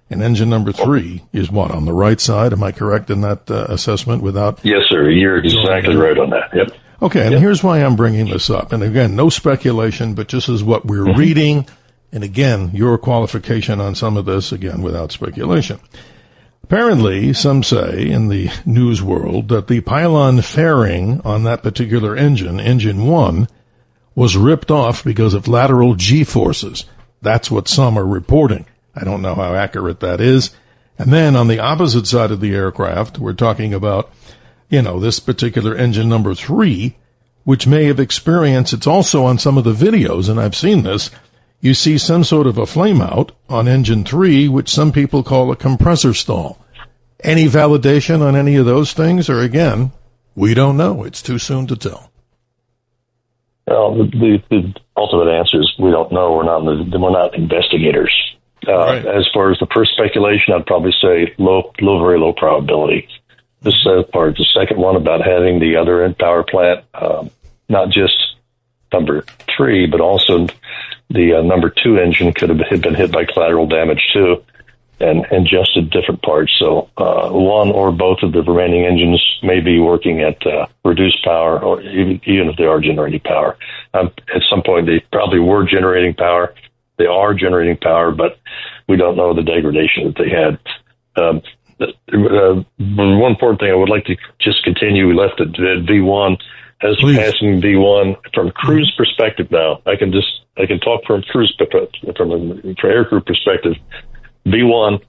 And engine number 3 is what? On the right side? Am I correct in that assessment without? Yes, sir. You're exactly right on that. Yep. Okay, and here's why I'm bringing this up. And again, no speculation, but just as what we're reading. And again, your qualification on some of this, again, without speculation. Apparently, some say in the news world that the pylon fairing on that particular engine, engine 1, was ripped off because of lateral G-forces. That's what some are reporting. I don't know how accurate that is. And then on the opposite side of the aircraft, we're talking about, this particular engine number 3, which may have experienced, it's also on some of the videos, and I've seen this, you see some sort of a flame out on engine 3, which some people call a compressor stall. Any validation on any of those things? Or again, we don't know. It's too soon to tell. Well, the ultimate answer is we don't know. We're not investigators. Right. As far as the first speculation, I'd probably say very low probability. This part, the second one about having the other end power plant, not just number 3, but also the number 2 engine could have been hit by collateral damage too, and ingested different parts. So one or both of the remaining engines may be working at reduced power, or even if they are generating power. At some point, they probably were generating power. They are generating power, but we don't know the degradation that they had. One important thing I would like to just continue. We left at V1. As passing V1 from crew's perspective now, I can talk from crew's from aircrew perspective. V1,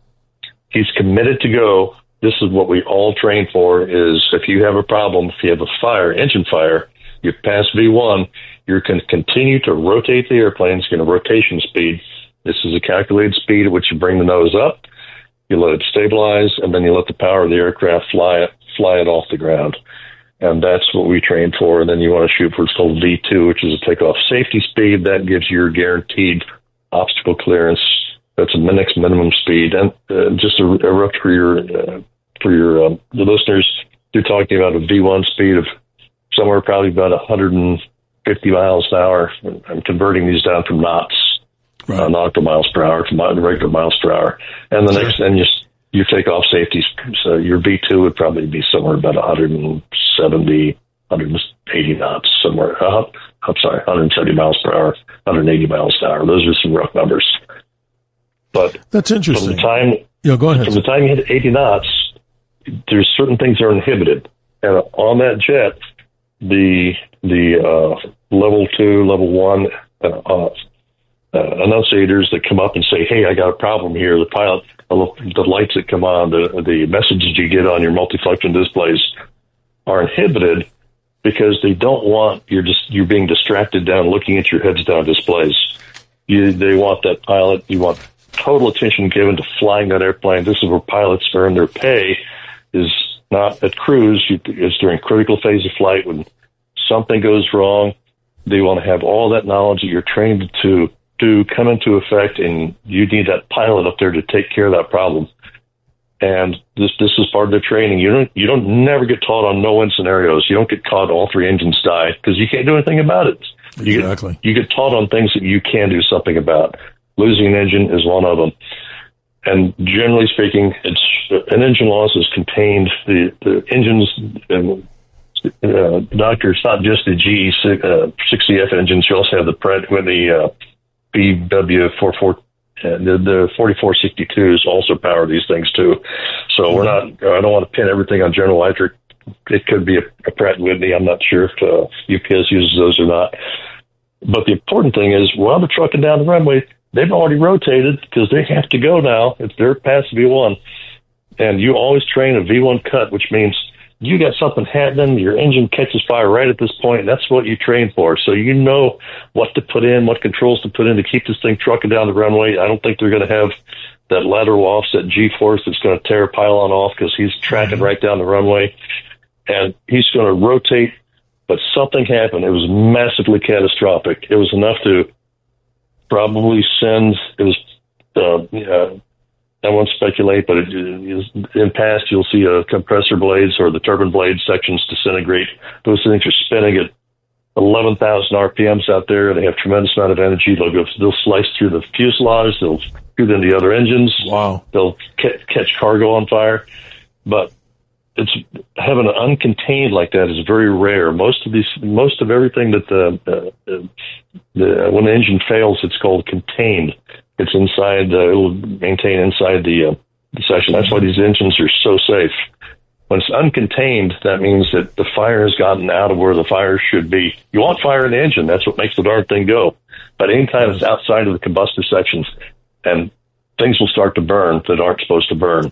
he's committed to go. This is what we all train for: is if you have a problem, if you have a fire, engine fire, you pass V1, you're going to continue to rotate the airplane. It's going to rotation speed. This is a calculated speed at which you bring the nose up, you let it stabilize, and then you let the power of the aircraft fly it off the ground. And that's what we train for. And then you want to shoot for what's called V2, which is a takeoff safety speed. That gives you your guaranteed obstacle clearance. That's a next minimum speed. And just a rough for your the listeners, you're talking about a V1 speed of somewhere probably about 150 miles an hour. I'm converting these down from knots, nautical miles per hour to regular miles per hour. And the next, then you take off safety. So your V2 would probably be somewhere about 170, 180 knots, somewhere. 170 miles per hour, 180 miles an hour. Those are some rough numbers. But that's interesting. From the time, go ahead. From the time you hit 80 knots, there's certain things that are inhibited. And on that jet, the level 2, level 1 annunciators that come up and say, "Hey, I got a problem here." The pilot, the lights that come on, the messages you get on your multifunction displays are inhibited because they don't want you're being distracted down looking at your heads down displays. They want that pilot. You want total attention given to flying that airplane. This is where pilots earn their pay. Is not at cruise. It's during critical phase of flight when something goes wrong. They want to have all that knowledge that you're trained to come into effect, and you need that pilot up there to take care of that problem. And this is part of the training. You don't never get taught on no-win scenarios. You don't get caught all 3 engines die because you can't do anything about it. Exactly. You get taught on things that you can do something about. Losing an engine is one of them. And generally speaking, an engine loss is contained. The engines, Doctor, it's not just the GE60F engines. You also have the Pratt Whitney BW44. The 4462s also power these things too. So I don't want to pin everything on General Electric. It could be a Pratt Whitney. I'm not sure if UPS uses those or not. But the important thing is, while they're trucking down the runway, they've already rotated because they have to go now if they're past V1. And you always train a V1 cut, which means you got something happening, your engine catches fire right at this point, and that's what you train for. So you know what to put in, what controls to put in to keep this thing trucking down the runway. I don't think they're going to have that lateral offset G-force that's going to tear a pylon off because he's tracking right down the runway. And he's going to rotate, but something happened. It was massively catastrophic. It was enough to probably send, I won't speculate, but in past you'll see compressor blades or the turbine blade sections disintegrate. Those things are spinning at 11,000 RPMs out there, and they have tremendous amount of energy. They'll slice through the fuselage. They'll shoot into the other engines. Wow. They'll catch cargo on fire. But it's having an uncontained like that is very rare. Most of everything that when the engine fails, it's called contained. It's inside. It'll maintain inside the section. That's why these engines are so safe. When it's uncontained, that means that the fire has gotten out of where the fire should be. You want fire in the engine. That's what makes the darn thing go. But anytime it's outside of the combustor sections, and things will start to burn that aren't supposed to burn.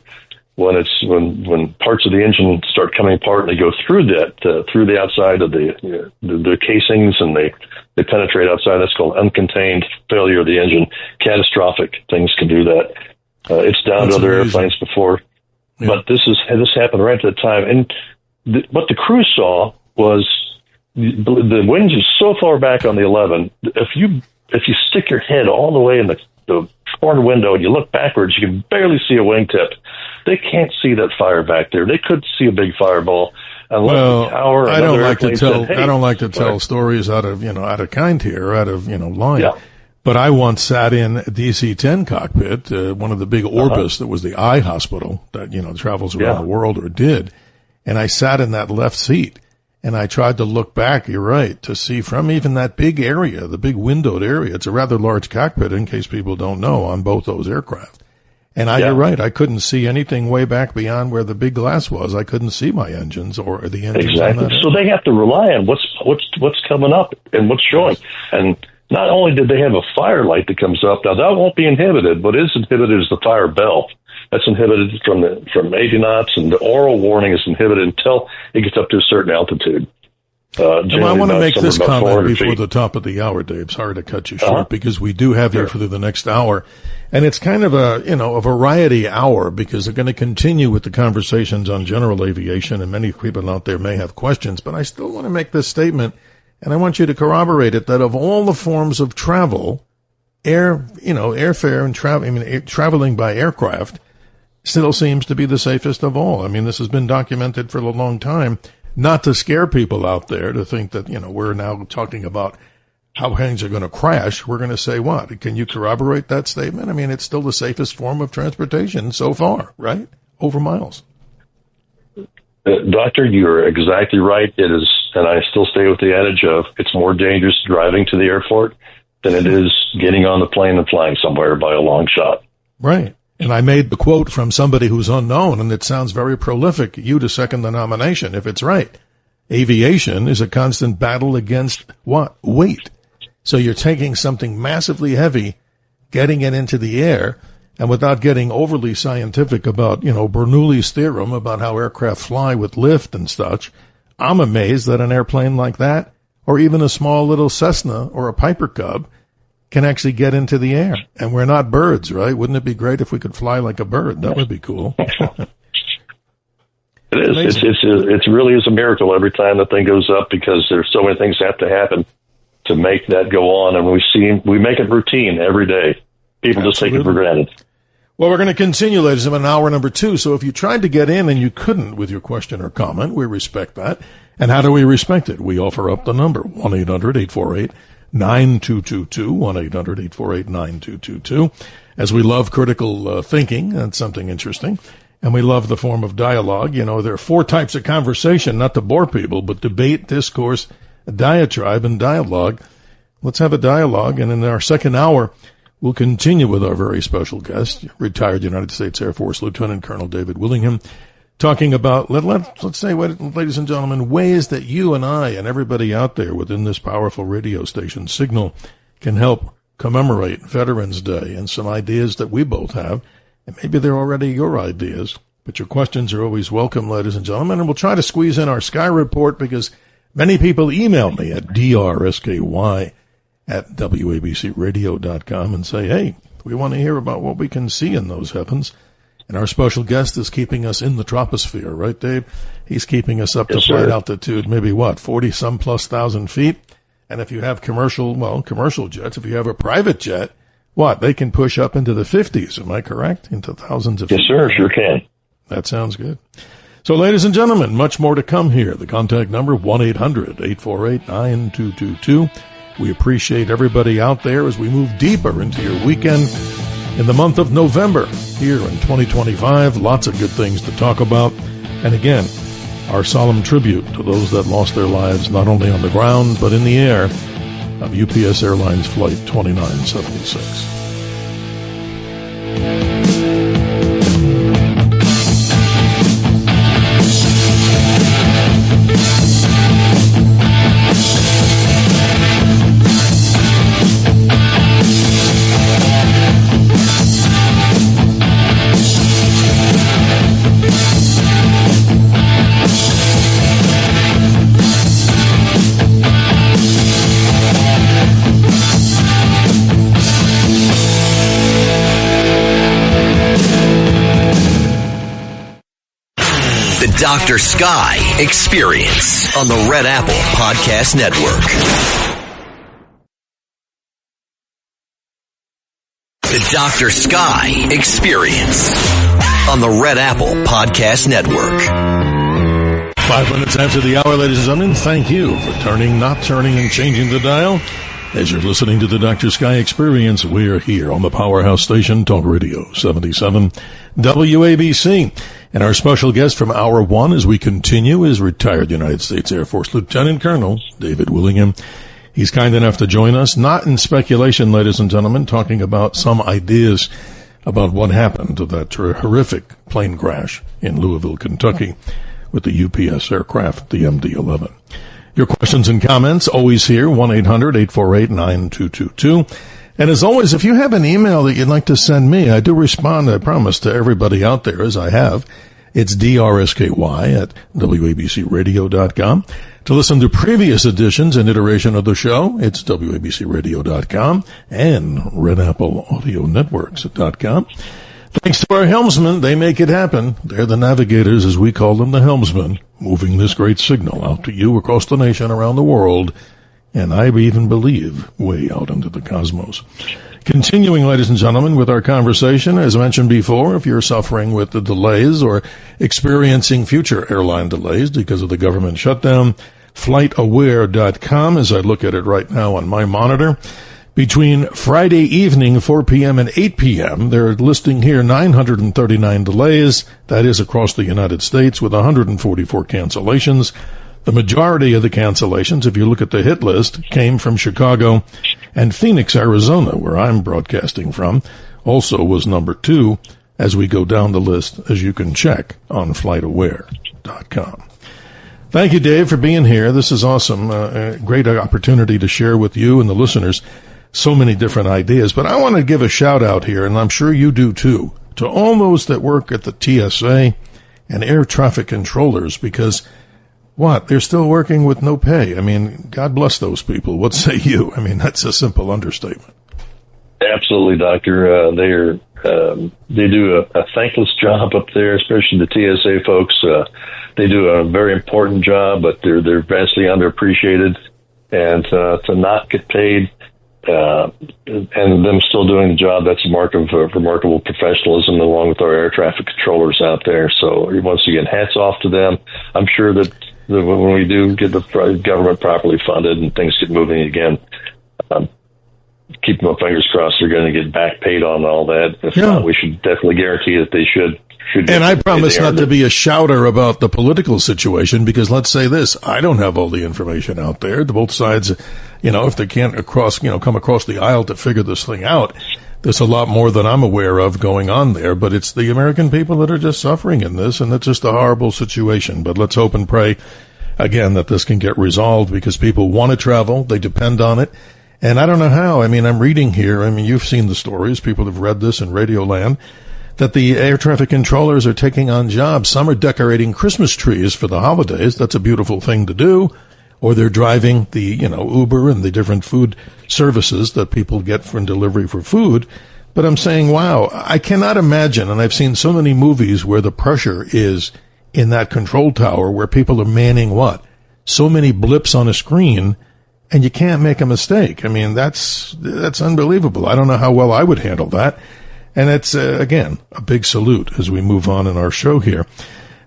When parts of the engine start coming apart and they go through through the outside of the casings and they penetrate outside, that's called uncontained failure of the engine. Catastrophic things can do that. It's down to other airplanes before. Yeah. But this happened right at the time. And what the crew saw was the wings is so far back on the 11. If you stick your head all the way in the corner window and you look backwards, you can barely see a wingtip. They can't see that fire back there. They could see a big fireball. Well, I don't like to tell stories out of kind here, out of line. Yeah. But I once sat in a DC-10 cockpit, one of the big Orbis that was the eye hospital that, travels around the world or did. And I sat in that left seat and I tried to look back, you're right, to see from even that big area, the big windowed area. It's a rather large cockpit in case people don't know on both those aircraft. And you're right, I couldn't see anything way back beyond where the big glass was. I couldn't see my engines or the engines. Exactly. So they have to rely on what's coming up and what's showing. And not only did they have a fire light that comes up, now that won't be inhibited. What is inhibited is the fire bell. That's inhibited from 80 knots, and the aural warning is inhibited until it gets up to a certain altitude. I want to make this comment before the top of the hour, Dave. Sorry to cut you short, because we do have you through the next hour. And it's kind of a variety hour, because they're going to continue with the conversations on general aviation, and many people out there may have questions. But I still want to make this statement, and I want you to corroborate it, that of all the forms of travel, airfare and traveling by aircraft still seems to be the safest of all. I mean, this has been documented for a long time. Not to scare people out there to think that, we're now talking about how planes are going to crash. We're going to say what? Can you corroborate that statement? I mean, it's still the safest form of transportation so far, right? Over miles. Doctor, you're exactly right. It is, and I still stay with the adage of it's more dangerous driving to the airport than it is getting on the plane and flying somewhere by a long shot. Right. And I made the quote from somebody who's unknown, and it sounds very prolific. You to second the nomination, if it's right. Aviation is a constant battle against what? Weight. So you're taking something massively heavy, getting it into the air, and without getting overly scientific about, Bernoulli's theorem about how aircraft fly with lift and such, I'm amazed that an airplane like that, or even a small little Cessna or a Piper Cub, can actually get into the air. And we're not birds, right? Wouldn't it be great if we could fly like a bird? That would be cool. It is. It really is a miracle every time the thing goes up, because there's so many things that have to happen to make that go on. And we make it routine every day. People just take it for granted. Well, we're going to continue, ladies and gentlemen, hour number 2. So if you tried to get in and you couldn't with your question or comment, we respect that. And how do we respect it? We offer up the number, 1-800-848-9222, 1-800-848-9222. As we love critical thinking, that's something interesting. And we love the form of dialogue. There are 4 types of conversation, not to bore people, but debate, discourse, diatribe, and dialogue. Let's have a dialogue. And in our second hour, we'll continue with our very special guest, retired United States Air Force Lieutenant Colonel David Willingham, talking about, let's say, ladies and gentlemen, ways that you and I and everybody out there within this powerful radio station Signal can help commemorate Veterans Day, and some ideas that we both have. And maybe they're already your ideas, but your questions are always welcome, ladies and gentlemen. And we'll try to squeeze in our Sky Report, because many people email me at drsky@wabcradio.com and say, hey, we want to hear about what we can see in those heavens. And our special guest is keeping us in the troposphere, right, Dave? He's keeping us up to flight altitude, maybe 40-some+ thousand feet. And if you have commercial jets, if you have a private jet, they can push up into the 50s. Am I correct? Into thousands of Yes, sir. Sure can. That sounds good. So, ladies and gentlemen, much more to come here. The contact number, 1-800-848-9222. We appreciate everybody out there as we move deeper into your weekend in the month of November here in 2025. Lots of good things to talk about. And again, our solemn tribute to those that lost their lives not only on the ground but in the air of UPS Airlines Flight 2976. Dr. Sky Experience on the Red Apple Podcast Network. The Dr. Sky Experience on the Red Apple Podcast Network. 5 minutes after the hour, ladies and gentlemen, thank you for turning, not turning, and changing the dial. As you're listening to the Dr. Sky Experience, we're here on the Powerhouse Station, Talk Radio 77 WABC. And our special guest from Hour 1 as we continue is retired United States Air Force Lieutenant Colonel David Willingham. He's kind enough to join us, not in speculation, ladies and gentlemen, talking about some ideas about what happened to that horrific plane crash in Louisville, Kentucky with the UPS aircraft, the MD-11. Your questions and comments, always here, 1-800-848-9222. And as always, if you have an email that you'd like to send me, I do respond, I promise, to everybody out there, as I have. It's drsky@wabcradio.com. To listen to previous editions and iteration of the show, it's wabcradio.com and redappleaudionetworks.com. Thanks to our helmsmen, they make it happen. They're the navigators, as we call them, the helmsmen, moving this great signal out to you across the nation, around the world, and I even believe way out into the cosmos. Continuing, ladies and gentlemen, with our conversation, as mentioned before, if you're suffering with the delays or experiencing future airline delays because of the government shutdown, FlightAware.com, as I look at it right now on my monitor, between Friday evening, 4 p.m. and 8 p.m., they're listing here 939 delays. That is across the United States with 144 cancellations. The majority of the cancellations, if you look at the hit list, came from Chicago and Phoenix, Arizona, where I'm broadcasting from. Also was number 2 as we go down the list, as you can check on FlightAware.com. Thank you, Dave, for being here. This is awesome. A great opportunity to share with you and the listeners so many different ideas. But I want to give a shout out here, and I'm sure you do too, to all those that work at the TSA and air traffic controllers, because they're still working with no pay. I mean, God bless those people. What say you? I mean, that's a simple understatement. Absolutely, Doctor. They do a thankless job up there, especially the TSA folks. They do a very important job, but they're vastly underappreciated. And to not get paid, and them still doing the job, that's a mark of remarkable professionalism, along with our air traffic controllers out there. So once again, hats off to them. I'm sure that when we do get the government properly funded and things get moving again, keep my fingers crossed they're going to get back paid on all that. If not, we should definitely guarantee that they should. And I promise not to be a shouter about the political situation, because let's say this, I don't have all the information out there. The both sides, if they can't come across the aisle to figure this thing out, there's a lot more than I'm aware of going on there. But it's the American people that are just suffering in this, and it's just a horrible situation. But let's hope and pray, again, that this can get resolved, because people want to travel. They depend on it. And I don't know how. I mean, I'm reading here. I mean, you've seen the stories. People have read this in Radio Land, that the air traffic controllers are taking on jobs. Some are decorating Christmas trees for the holidays. That's a beautiful thing to do. Or they're driving the, Uber and the different food services that people get for delivery for food. But I'm saying, wow, I cannot imagine, and I've seen so many movies where the pressure is in that control tower where people are manning so many blips on a screen, and you can't make a mistake. I mean, that's unbelievable. I don't know how well I would handle that. And it's, again, a big salute as we move on in our show here.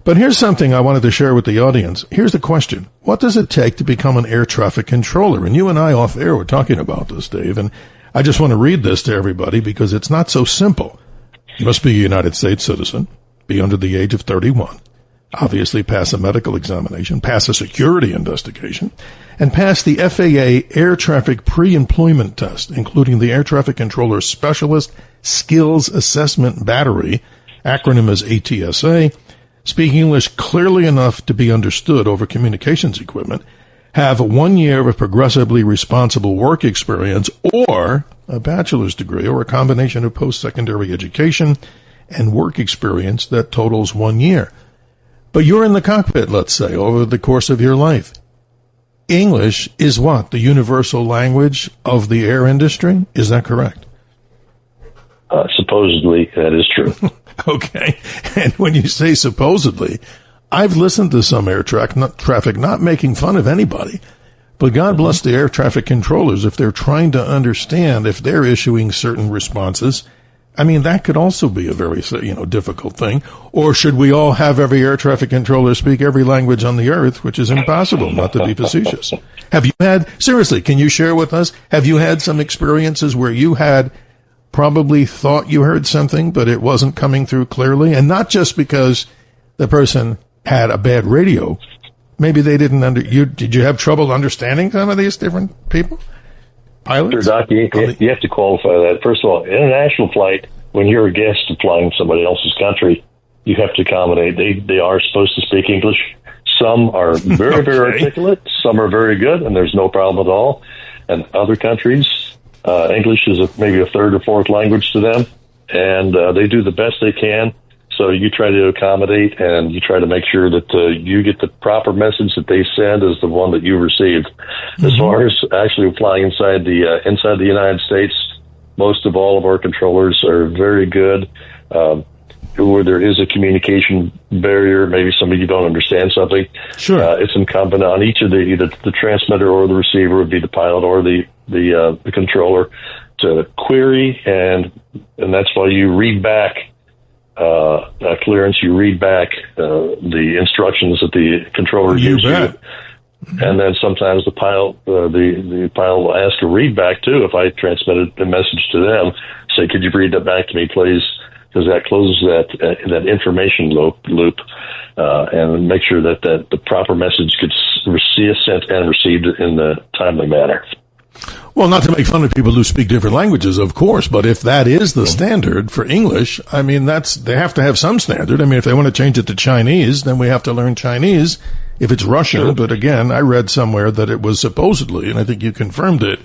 But here's something I wanted to share with the audience. Here's the question. What does it take to become an air traffic controller? And you and I off air were talking about this, Dave, and I just want to read this to everybody because it's not so simple. You must be a United States citizen, be under the age of 31, obviously pass a medical examination, pass a security investigation, and pass the FAA air traffic pre-employment test, including the Air Traffic Controller Specialist Skills Assessment Battery, acronym is ATSA, speak English clearly enough to be understood over communications equipment, have 1 year of progressively responsible work experience or a bachelor's degree or a combination of post-secondary education and work experience that totals 1 year. But you're in the cockpit, let's say, over the course of your life. English is what? The universal language of the air industry? Is that correct? Supposedly, that is true. Okay. And when you say supposedly, I've listened to some air traffic, not making fun of anybody, but God bless the air traffic controllers if they're trying to understand if they're issuing certain responses. I mean, that could also be a very, difficult thing. Or should we all have every air traffic controller speak every language on the earth, which is impossible, not to be facetious. Have you had, seriously, can you share with us, have you had some experiences where you had probably thought you heard something, but it wasn't coming through clearly? And not just because the person had a bad radio. Maybe they didn't did you have trouble understanding some of these different people? Pilots? Sure, Doc, you have to qualify that. First of all, international flight, when you're a guest flying somebody else's country, you have to accommodate. They are supposed to speak English. Some are very, very articulate. Some are very good, and there's no problem at all. And other countries, English is maybe a third or fourth language to them, and they do the best they can. So you try to accommodate, and you try to make sure that you get the proper message that they send as the one that you received. Mm-hmm. As far as actually flying inside the United States, most of all of our controllers are very good. Where there is a communication barrier, maybe somebody you don't understand something. Sure, it's incumbent on each of either the transmitter or the receiver, would be the pilot or the controller, to query, and that's why you read back clearance. You read back the instructions that the controller gives you, and then sometimes the pilot will ask a read back too. If I transmitted a message to them, say, "Could you read that back to me, please?" Because that closes that information loop, and make sure that the proper message gets sent and received in the timely manner. Well, not to make fun of people who speak different languages, of course, but if that is the standard for English, I mean, they have to have some standard. I mean, if they want to change it to Chinese, then we have to learn Chinese. If it's Russian, sure. But again, I read somewhere that it was supposedly, and I think you confirmed it,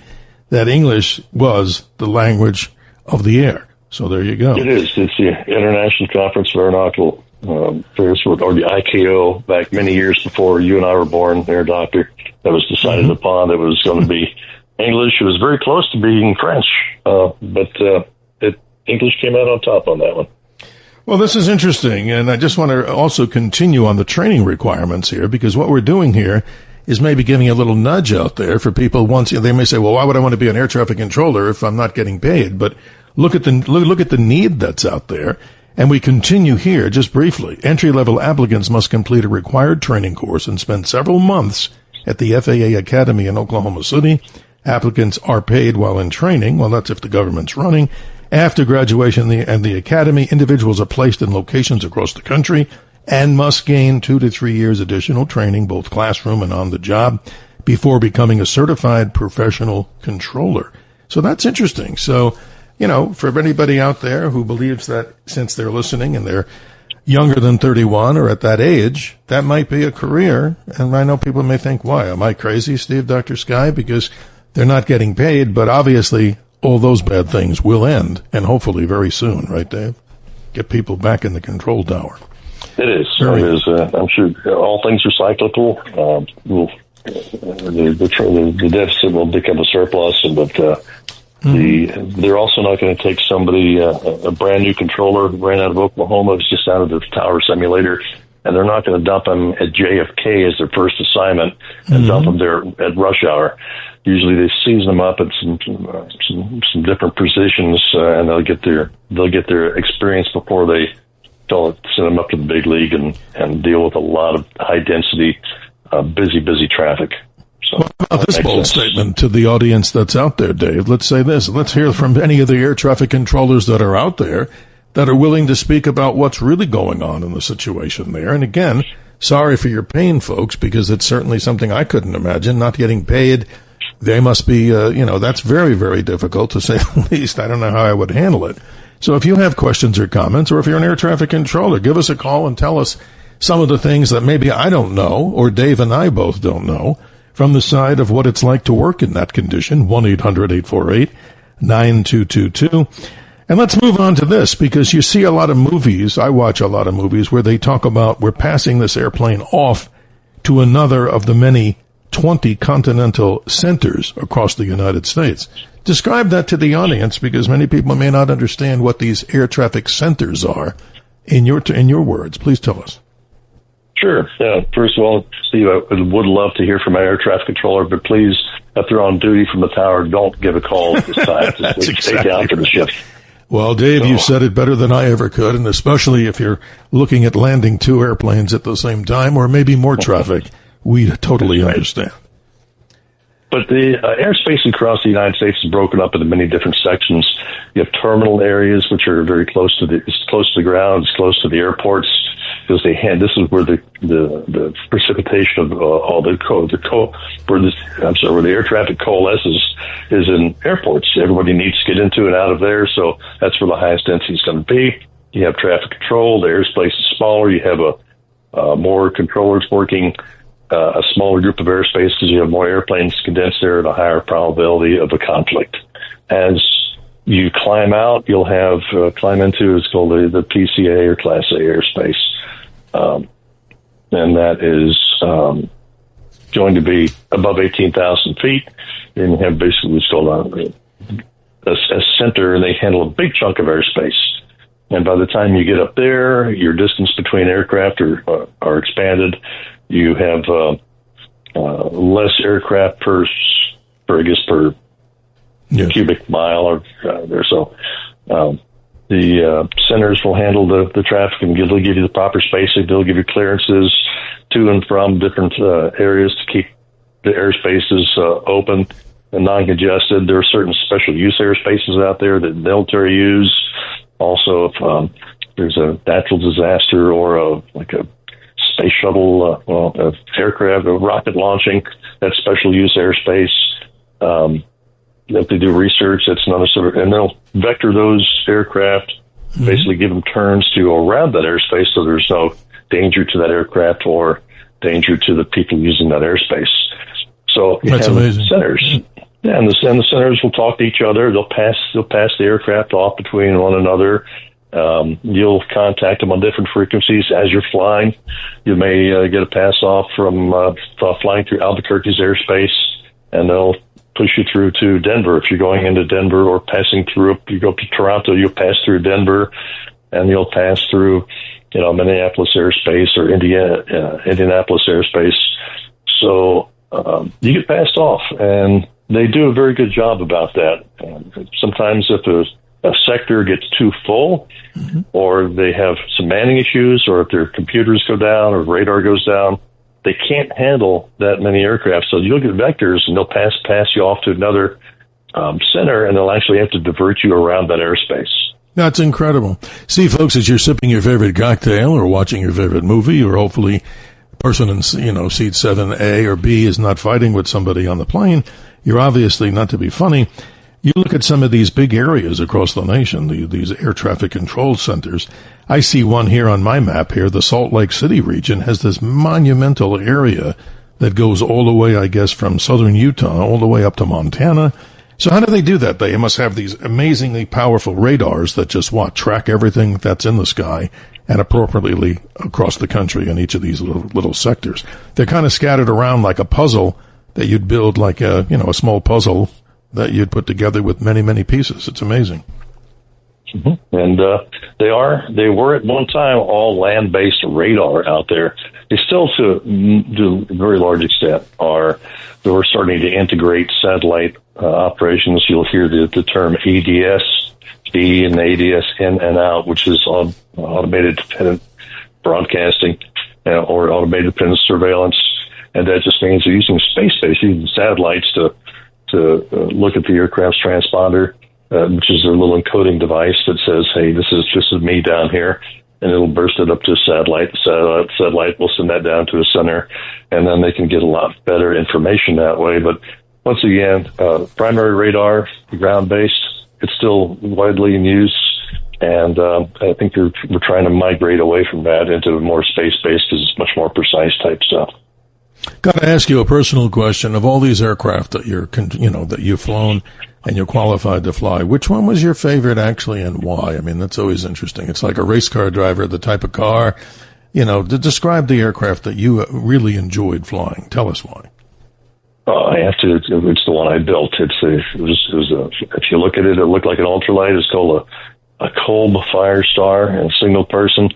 that English was the language of the air. So there you go. It is. It's the International Conference for Aeronautical Affairs, or the ICAO, back many years before you and I were born there, Doctor. That was decided upon. It was going to be English. It was very close to being French, but English came out on top on that one. Well, this is interesting, and I just want to also continue on the training requirements here, because what we're doing here is maybe giving a little nudge out there for people. Once they may say, well, why would I want to be an air traffic controller if I'm not getting paid? But look at the need that's out there. And we continue here just briefly. Entry-level applicants must complete a required training course and spend several months at the FAA Academy in Oklahoma City. Applicants are paid while in training. Well, that's if the government's running. After graduation and the academy, individuals are placed in locations across the country and must gain 2 to 3 years additional training, both classroom and on the job, before becoming a certified professional controller. So that's interesting. So, for anybody out there who believes that since they're listening and they're younger than 31 or at that age, that might be a career. And I know people may think, why? Am I crazy, Steve, Dr. Sky? Because they're not getting paid, but obviously all those bad things will end, and hopefully very soon, right, Dave? Get people back in the control tower. It is. I'm sure all things are cyclical. The deficit will become a surplus, but they're also not going to take somebody, a brand new controller who ran out of Oklahoma, who's just out of the tower simulator, and they're not going to dump them at JFK as their first assignment and dump them there at rush hour. Usually they season them up at some different positions, and they'll get their experience before they send them up to the big league and deal with a lot of high density, busy traffic. So, what about this bold statement to the audience that's out there, Dave? Let's say this. Let's hear from any of the air traffic controllers that are out there that are willing to speak about what's really going on in the situation there. And again, sorry for your pain, folks, because it's certainly something I couldn't imagine, not getting paid. They must be, that's very, very difficult, to say the least. I don't know how I would handle it. So if you have questions or comments, or if you're an air traffic controller, give us a call and tell us some of the things that maybe I don't know, or Dave and I both don't know, from the side of what it's like to work in that condition. 1-800-848-9222. And let's move on to this, because you see a lot of movies, I watch a lot of movies, where they talk about we're passing this airplane off to another of the many 20 continental centers across the United States. Describe that to the audience, because many people may not understand what these air traffic centers are. In your words, please tell us. Sure. First of all, Steve, I would love to hear from my air traffic controller, but please, if they're on duty from the tower, don't give a call at this time. Just stay down for the shift. Well, Dave, you said it better than I ever could, and especially if you're looking at landing two airplanes at the same time, or maybe more traffic, we totally understand. But the airspace across the United States is broken up into many different sections. You have terminal areas, which are very close to the ground, it's close to the airports, because this is where the precipitation of all where the air traffic coalesces is in airports. Everybody needs to get into and out of there, so that's where the highest density is going to be. You have traffic control. The airspace is smaller. You have more controllers working a smaller group of airspace, because you have more airplanes condensed there at a higher probability of a conflict. As you climb out, you'll have climb into what's called the PCA or Class A airspace. And that is going to be above 18,000 feet. And you have basically what's called a center, and they handle a big chunk of airspace. And by the time you get up there, your distance between aircraft are expanded. You have less aircraft per cubic mile or there. So the centers will handle the traffic, and they'll give you the proper spacing. They'll give you clearances to and from different areas to keep the airspaces open and non-congested. There are certain special use airspaces out there that the military use. Also, if there's a natural disaster or a space shuttle, aircraft, or rocket launching, that's special use airspace. If they do research, that's another sort of, and they'll vector those aircraft, basically give them turns to go around that airspace, so there's no danger to that aircraft or danger to the people using that airspace. So you that's have amazing. Centers. Yeah, and the centers will talk to each other. They'll pass the aircraft off between one another. You'll contact them on different frequencies as you're flying. You may get a pass off from flying through Albuquerque's airspace, and they'll push you through to Denver. If you're going into Denver or passing through, you go to Toronto, you'll pass through Denver, and you'll pass through, Minneapolis airspace or Indianapolis airspace. So you get passed off, and they do a very good job about that. Sometimes if a sector gets too full, or they have some manning issues, or if their computers go down or radar goes down, they can't handle that many aircraft. So you'll get vectors, and they'll pass you off to another center, and they'll actually have to divert you around that airspace. That's incredible. See, folks, as you're sipping your favorite cocktail or watching your favorite movie, or hopefully the person in seat 7A or B is not fighting with somebody on the plane, you're obviously, not to be funny, you look at some of these big areas across the nation, these air traffic control centers. I see one here on my map here. The Salt Lake City region has this monumental area that goes all the way, I guess, from southern Utah all the way up to Montana. So how do they do that? They must have these amazingly powerful radars that just track everything that's in the sky and appropriately across the country in each of these little sectors. They're kind of scattered around like a puzzle that you'd build, like a small puzzle that you'd put together with many, many pieces. It's amazing. Mm-hmm. And they were at one time all land-based radar out there. They still, to a very large extent, we're starting to integrate satellite operations. You'll hear the term ADS-B and ADS in and out, which is automated dependent broadcasting or automated dependent surveillance. And that just means they're using space-based, using satellites to look at the aircraft's transponder, which is their little encoding device that says, hey, this is me down here. And it'll burst it up to a satellite. The satellite will send that down to a center, and then they can get a lot better information that way. But once again, primary radar, ground-based, it's still widely in use. And I think we're trying to migrate away from that into more space-based because it's much more precise type stuff. Got to ask you a personal question. Of all these aircraft that that you've flown and you're qualified to fly, which one was your favorite actually, and why? I mean, that's always interesting. It's like a race car driver, the type of car, to describe the aircraft that you really enjoyed flying. Tell us why. I have to. It's the one I built. If you look at it, it looked like an ultralight. It's called a Kolb Firestar, and single person.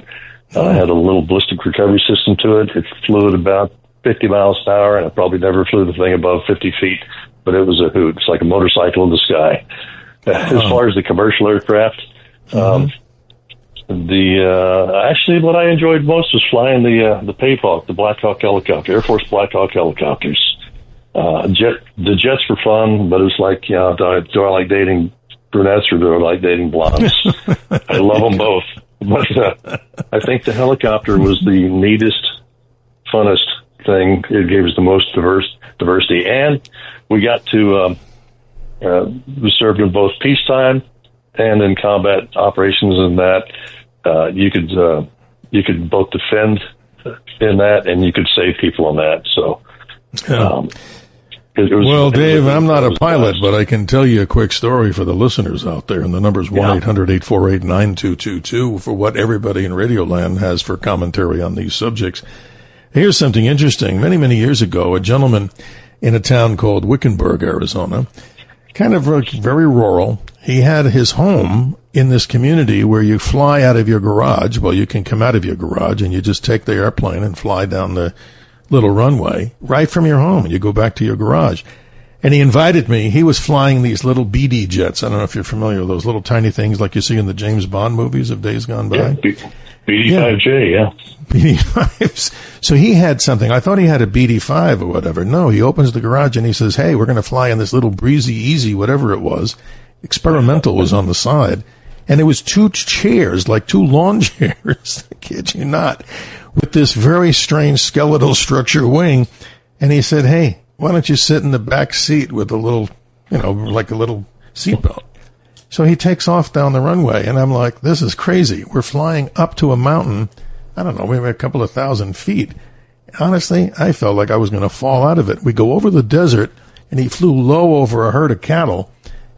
Had a little ballistic recovery system to it. It flew at about 50 miles an hour, and I probably never flew the thing above 50 feet, but it was a hoot. It's like a motorcycle in the sky. As far as the commercial aircraft, actually what I enjoyed most was flying the Payhawk, the Black Hawk helicopter, Air Force Black Hawk helicopters. The jets were fun, but it's like, do I like dating brunettes or do I like dating blondes? I love them both. But I think the helicopter was the neatest, funnest thing. It gave us the most diversity, and we got to we served in both peacetime and in combat operations. In that you could both defend in that, and you could save people in that. So, well, Dave, I'm not a pilot, but I can tell you a quick story for the listeners out there, and the number is 1-800-848-9222 for what everybody in Radioland has for commentary on these subjects. Here's something interesting. Many, many years ago, a gentleman in a town called Wickenburg, Arizona, kind of very rural, he had his home in this community where you fly out of your garage. Well, you can come out of your garage and you just take the airplane and fly down the little runway right from your home, and you go back to your garage. And he invited me. He was flying these little BD jets. I don't know if you're familiar with those little tiny things like you see in the James Bond movies of days gone by. Yeah, BD-5J, yeah. BD-5s. So he had something. I thought he had a BD-5 or whatever. No, he opens the garage and he says, hey, we're going to fly in this little Breezy Easy, whatever it was. Experimental was on the side. And it was two chairs, like two lawn chairs, I kid you not, with this very strange skeletal structure wing. And he said, hey, why don't you sit in the back seat with a little, like a little seatbelt? So he takes off down the runway, and I'm like, this is crazy. We're flying up to a mountain, I don't know, maybe a couple of 1,000 feet. Honestly, I felt like I was going to fall out of it. We go over the desert, and he flew low over a herd of cattle,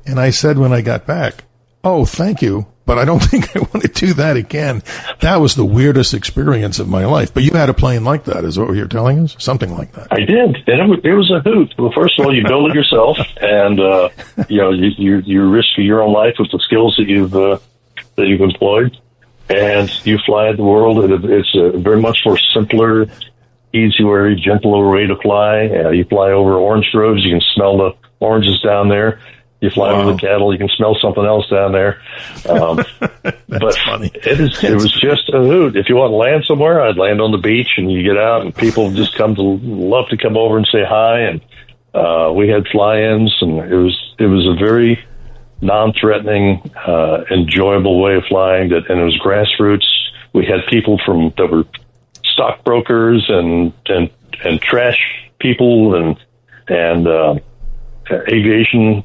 and I said when I got back, oh, thank you, but I don't think I want to do that again. That was the weirdest experience of my life. But you had a plane like that, is what you're telling us? Something like that. I did, and it was a hoot. Well, first of all, you build it yourself, and you risk your own life with the skills that you've employed, and you fly the world. It's a very much more simpler, easier, gentler way to fly. You fly over orange groves. You can smell the oranges down there. You fly over the cattle, you can smell something else down there. But funny. It was just a hoot. If you want to land somewhere, I'd land on the beach, and you get out, and people just love to come over and say hi. And we had fly-ins, and it was a very non-threatening, enjoyable way of flying. And it was grassroots. We had people that were stockbrokers and trash people and aviation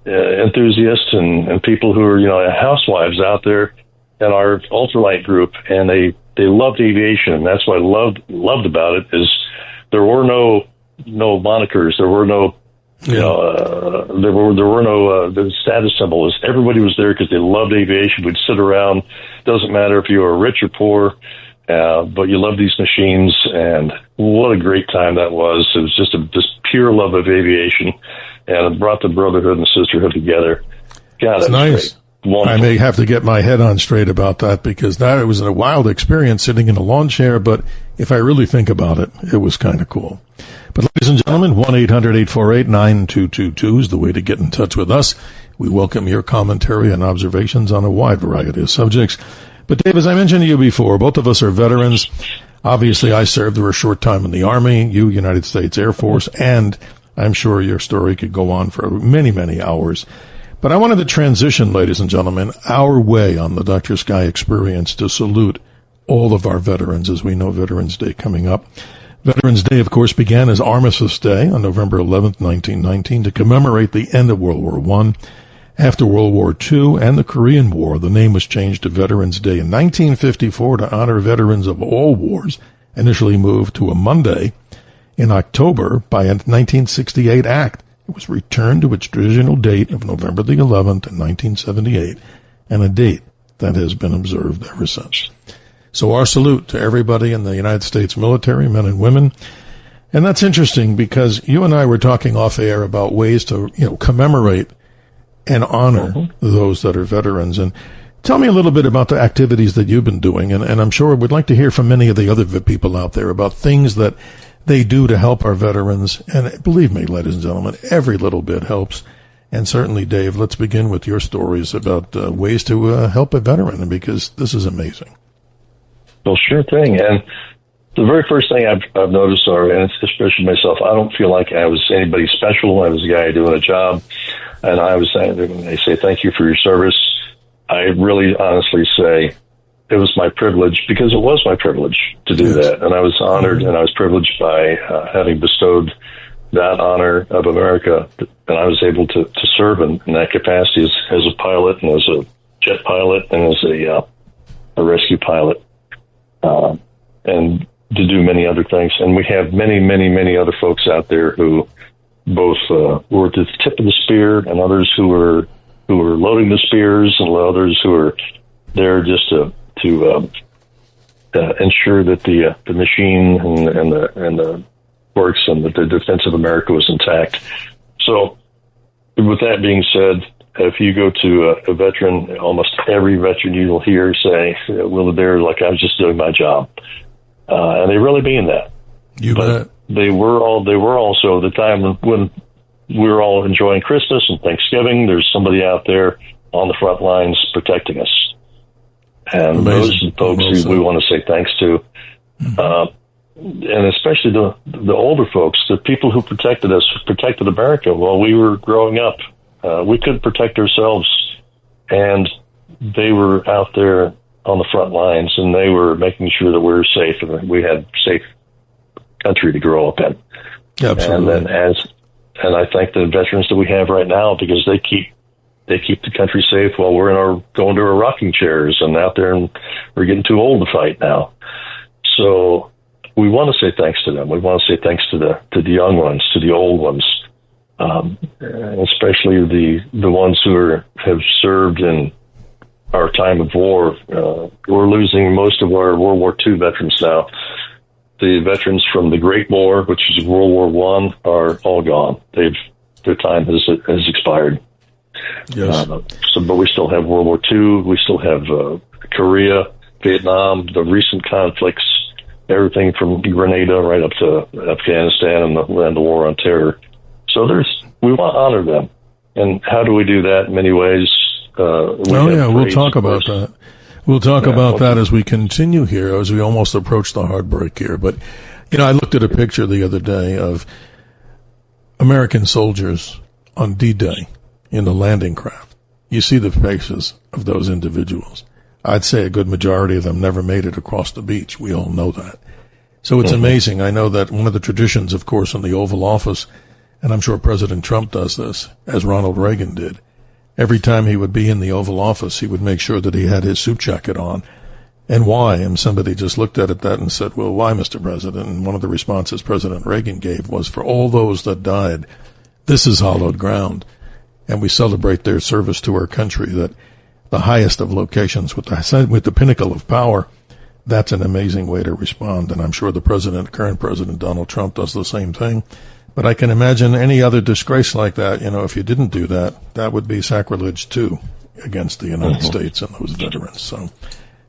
enthusiasts and people who are housewives out there in our ultralight group, and they loved aviation. And that's what I loved about it is there were no monikers, there were no there were no the status symbols. Everybody was there because they loved aviation. We'd sit around. Doesn't matter if you were rich or poor, but you loved these machines. And what a great time that was! It was just this pure love of aviation. And it brought the brotherhood and sisterhood together. God, it's nice. Great. Wonderful. I may have to get my head on straight about that, because it was a wild experience sitting in a lawn chair, but if I really think about it, it was kind of cool. But ladies and gentlemen, 1-800-848-9222 is the way to get in touch with us. We welcome your commentary and observations on a wide variety of subjects. But Dave, as I mentioned to you before, both of us are veterans. Obviously, I served for a short time in the Army, you, United States Air Force, and I'm sure your story could go on for many, many hours. But I wanted to transition, ladies and gentlemen, our way on the Dr. Sky Experience to salute all of our veterans, as we know Veterans Day coming up. Veterans Day, of course, began as Armistice Day on November 11th, 1919, to commemorate the end of World War I. After World War II and the Korean War, the name was changed to Veterans Day in 1954 to honor veterans of all wars, initially moved to a Monday. In October, by a 1968 act, it was returned to its original date of November the 11th in 1978, and a date that has been observed ever since. So our salute to everybody in the United States military, men and women. And that's interesting, because you and I were talking off air about ways to, commemorate and honor those that are veterans. And tell me a little bit about the activities that you've been doing. And I'm sure we'd like to hear from many of the other people out there about things that they do to help our veterans. And believe me, ladies and gentlemen, every little bit helps. And certainly, Dave, let's begin with your stories about ways to help a veteran, because this is amazing. Well, sure thing. And the very first thing I've noticed, and especially myself, I don't feel like I was anybody special. I was a guy doing a job. And I was saying, they say, thank you for your service. I really honestly say it was my privilege, because it was my privilege to do that. And I was honored and I was privileged by having bestowed that honor of America. And I was able to serve in that capacity as a pilot and as a jet pilot and as a rescue pilot, and to do many other things. And we have many, many, many other folks out there who both were at the tip of the spear, and others who were loading the spears, and others who were there just to ensure that the machine and the works and that the defense of America was intact. So, with that being said, if you go to a veteran, almost every veteran you'll hear say, "Well, they're like, I was just doing my job," and they really mean that. You bet. They were also the time when we were all enjoying Christmas and Thanksgiving. There's somebody out there on the front lines protecting us, and amazing. Those are the folks we want to say thanks to, and especially the older folks, the people who protected us, who protected America while we were growing up. We couldn't protect ourselves, and they were out there on the front lines, and they were making sure that we were safe and we had safe country to grow up in. Absolutely. And I thank the veterans that we have right now, because they keep the country safe while we're going to our rocking chairs and out there, and we're getting too old to fight now. So we want to say thanks to them. We want to say thanks to the young ones, to the old ones, especially the ones who have served in our time of war. We're losing most of our World War II veterans now. The veterans from the Great War, which is World War I, are all gone. Their time has expired. Yes. But we still have World War II. We still have Korea, Vietnam, the recent conflicts, everything from Grenada right up to Afghanistan and the war on terror. So we want to honor them. And how do we do that? In many ways. We'll talk about that. We'll talk about that as we continue here, as we almost approach the hard break here. But, I looked at a picture the other day of American soldiers on D-Day in the landing craft. You see the faces of those individuals. I'd say a good majority of them never made it across the beach. We all know that. So it's amazing. I know that one of the traditions, of course, in the Oval Office, and I'm sure President Trump does this, as Ronald Reagan did, every time he would be in the Oval Office, he would make sure that he had his suit jacket on. And why? And somebody just looked at that and said, well, why, Mr. President? And one of the responses President Reagan gave was, for all those that died, this is hallowed ground. And we celebrate their service to our country, that the highest of locations with the pinnacle of power. That's an amazing way to respond. And I'm sure the current President Donald Trump does the same thing. But I can imagine any other disgrace like that, if you didn't do that, that would be sacrilege too. against the United States and those veterans. So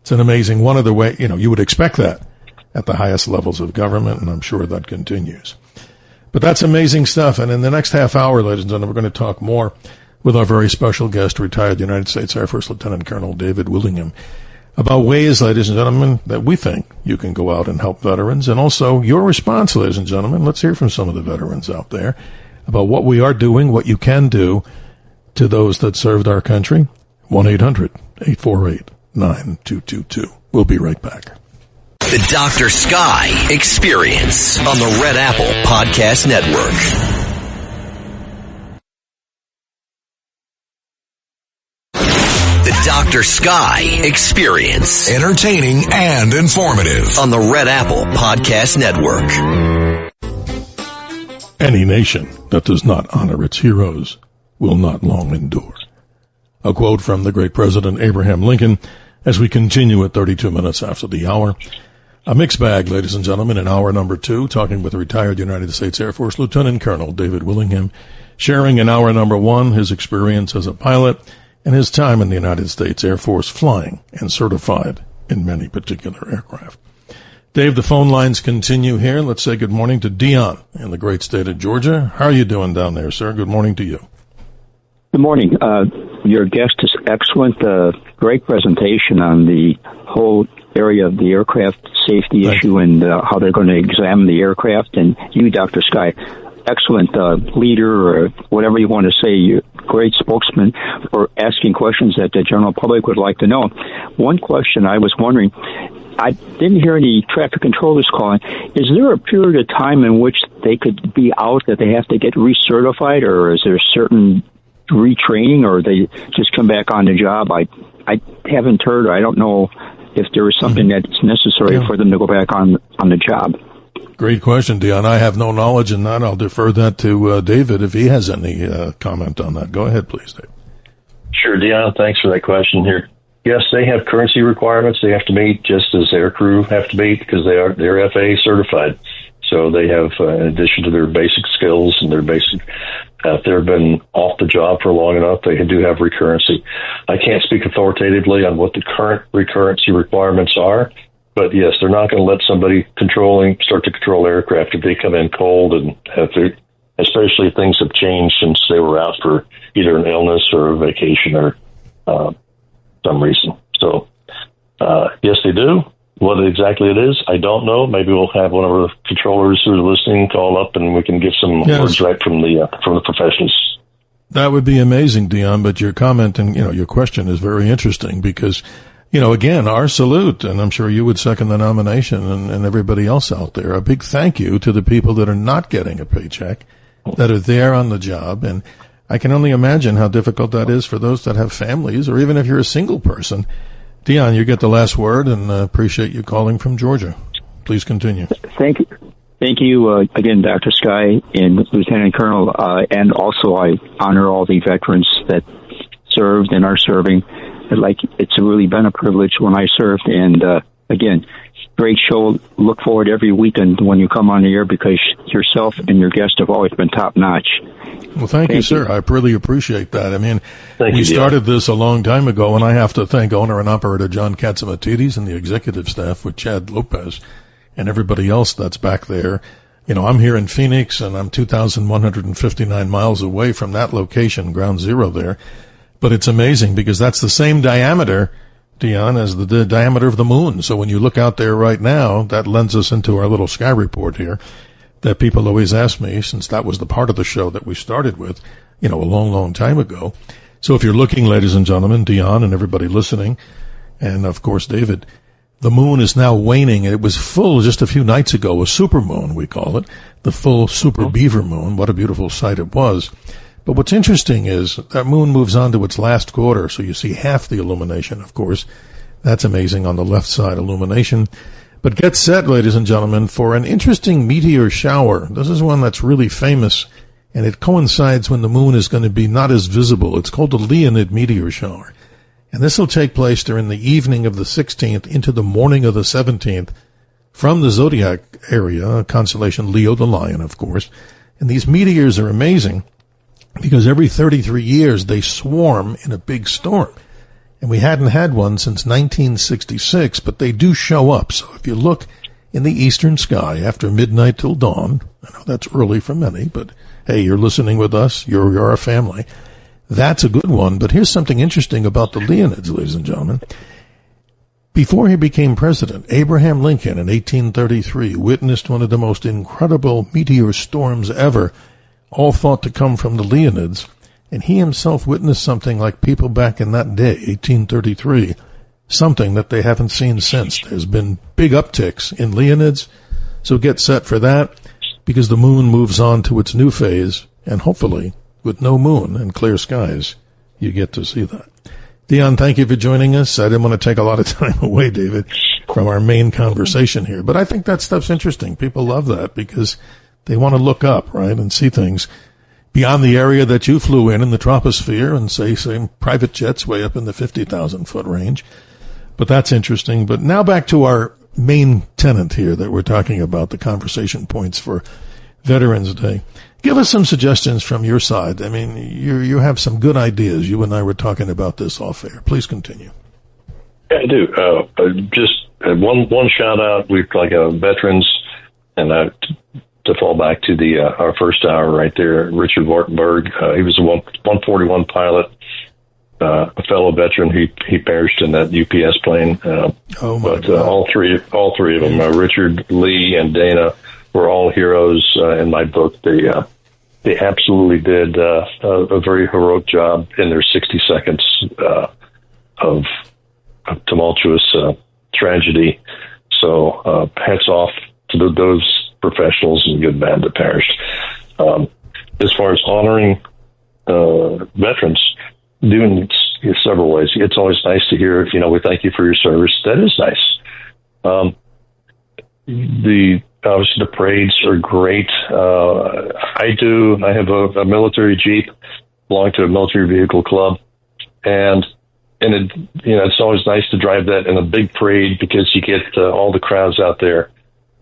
it's an amazing one of the way, you would expect that at the highest levels of government, and I'm sure that continues. But that's amazing stuff. And in the next half hour, ladies and gentlemen, we're going to talk more with our very special guest, retired United States Air Force Lieutenant Colonel David Willingham, about ways, ladies and gentlemen, that we think you can go out and help veterans, and also your response, ladies and gentlemen. Let's hear from some of the veterans out there about what we are doing, what you can do to those that served our country. 1-800-848-9222. We'll be right back. The Dr. Sky Experience on the Red Apple Podcast Network. The Dr. Sky Experience. Entertaining and informative. On the Red Apple Podcast Network. Any nation that does not honor its heroes will not long endure. A quote from the great President Abraham Lincoln as we continue at 32 minutes after the hour. A mixed bag, ladies and gentlemen, in hour number 2, talking with retired United States Air Force Lieutenant Colonel David Willingham, sharing in hour number 1 his experience as a pilot and his time in the United States Air Force flying and certified in many particular aircraft. Dave, the phone lines continue here. Let's say good morning to Dion in the great state of Georgia. How are you doing down there, sir? Good morning to you. Good morning. Your guest is excellent. Great presentation on the whole area of the aircraft safety issue and how they're going to examine the aircraft. And you, Dr. Sky, excellent leader, or whatever you want to say. You're a great spokesman for asking questions that the general public would like to know. One question I was wondering, I didn't hear any traffic controllers calling. Is there a period of time in which they could be out that they have to get recertified, or is there certain retraining, or they just come back on the job? I haven't heard. I don't know if there is something that's necessary for them to go back on the job. Great question, Dion. I have no knowledge in that. I'll defer that to David if he has any comment on that. Go ahead, please, Dave. Sure, Dion. Thanks for that question here. Yes, they have currency requirements they have to meet, just as air crew have to meet, because they're FAA certified. So they have, in addition to their basic skills and their basic, if they've been off the job for long enough, they do have recurrency. I can't speak authoritatively on what the current recurrency requirements are, but yes, they're not going to let somebody start to control aircraft if they come in cold, and especially if things have changed since they were out for either an illness or a vacation or some reason. So, yes, they do. What exactly it is, I don't know. Maybe we'll have one of our controllers who are listening call up, and we can get some words right from the professionals. That would be amazing, Dion. But your comment and your question is very interesting because, again, our salute, and I'm sure you would second the nomination, and everybody else out there. A big thank you to the people that are not getting a paycheck, that are there on the job, and I can only imagine how difficult that is for those that have families, or even if you're a single person. Dion, you get the last word, and appreciate you calling from Georgia. Please continue. Thank you. Thank you again, Dr. Sky and Lieutenant Colonel, and also I honor all the veterans that served and are serving. It's really been a privilege when I served, and again, great show. Look forward every weekend when you come on the air because yourself and your guests have always been top notch. Well, thank you, sir. I really appreciate that. I mean, we started this a long time ago, and I have to thank owner and operator John Katsimatidis and the executive staff with Chad Lopez and everybody else that's back there. I'm here in Phoenix, and I'm 2,159 miles away from that location, ground zero there. But it's amazing because that's the same diameter, Dion, as the diameter of the moon. So when you look out there right now, that lends us into our little sky report here that people always ask me, since that was the part of the show that we started with, a long, long time ago. So if you're looking, ladies and gentlemen, Dion and everybody listening, and of course, David, the moon is now waning. It was full just a few nights ago, a supermoon, we call it, the full super beaver moon. What a beautiful sight it was. But what's interesting is that moon moves on to its last quarter, so you see half the illumination, of course. That's amazing on the left side illumination. But get set, ladies and gentlemen, for an interesting meteor shower. This is one that's really famous, and it coincides when the moon is going to be not as visible. It's called the Leonid meteor shower. And this will take place during the evening of the 16th into the morning of the 17th from the zodiac area, constellation Leo the Lion, of course. And these meteors are amazing because every 33 years they swarm in a big storm. And we hadn't had one since 1966, but they do show up. So if you look in the eastern sky after midnight till dawn, I know that's early for many, but hey, you're listening with us, you're our family. That's a good one. But here's something interesting about the Leonids, ladies and gentlemen. Before he became president, Abraham Lincoln in 1833 witnessed one of the most incredible meteor storms ever, all thought to come from the Leonids. And he himself witnessed something like people back in that day, 1833, something that they haven't seen since. There's been big upticks in Leonids, so get set for that, because the moon moves on to its new phase, and hopefully, with no moon and clear skies, you get to see that. Dion, thank you for joining us. I didn't want to take a lot of time away, David, from our main conversation here, but I think that stuff's interesting. People love that because they want to look up, right, and see things beyond the area that you flew in the troposphere and say private jets way up in the 50,000-foot range. But that's interesting. But now back to our main tenant here that we're talking about, the conversation points for Veterans Day. Give us some suggestions from your side. I mean, you have some good ideas. You and I were talking about this off air. Please continue. Yeah, I do. Just one shout out. We've like veterans, and to fall back to our first hour right there, Richard Wartenberg. He was a 141 pilot, a fellow veteran. He perished in that UPS plane. All three of them, Richard, Lee, and Dana, were all heroes in my book. They absolutely did a very heroic job in their 60 seconds of tumultuous tragedy. So hats off to those professionals and good bad that perished. As far as honoring veterans, doing it several ways. It's always nice to hear, we thank you for your service. That is nice. Obviously the parades are great. I have a military Jeep, belong to a military vehicle club, and it's always nice to drive that in a big parade because you get all the crowds out there.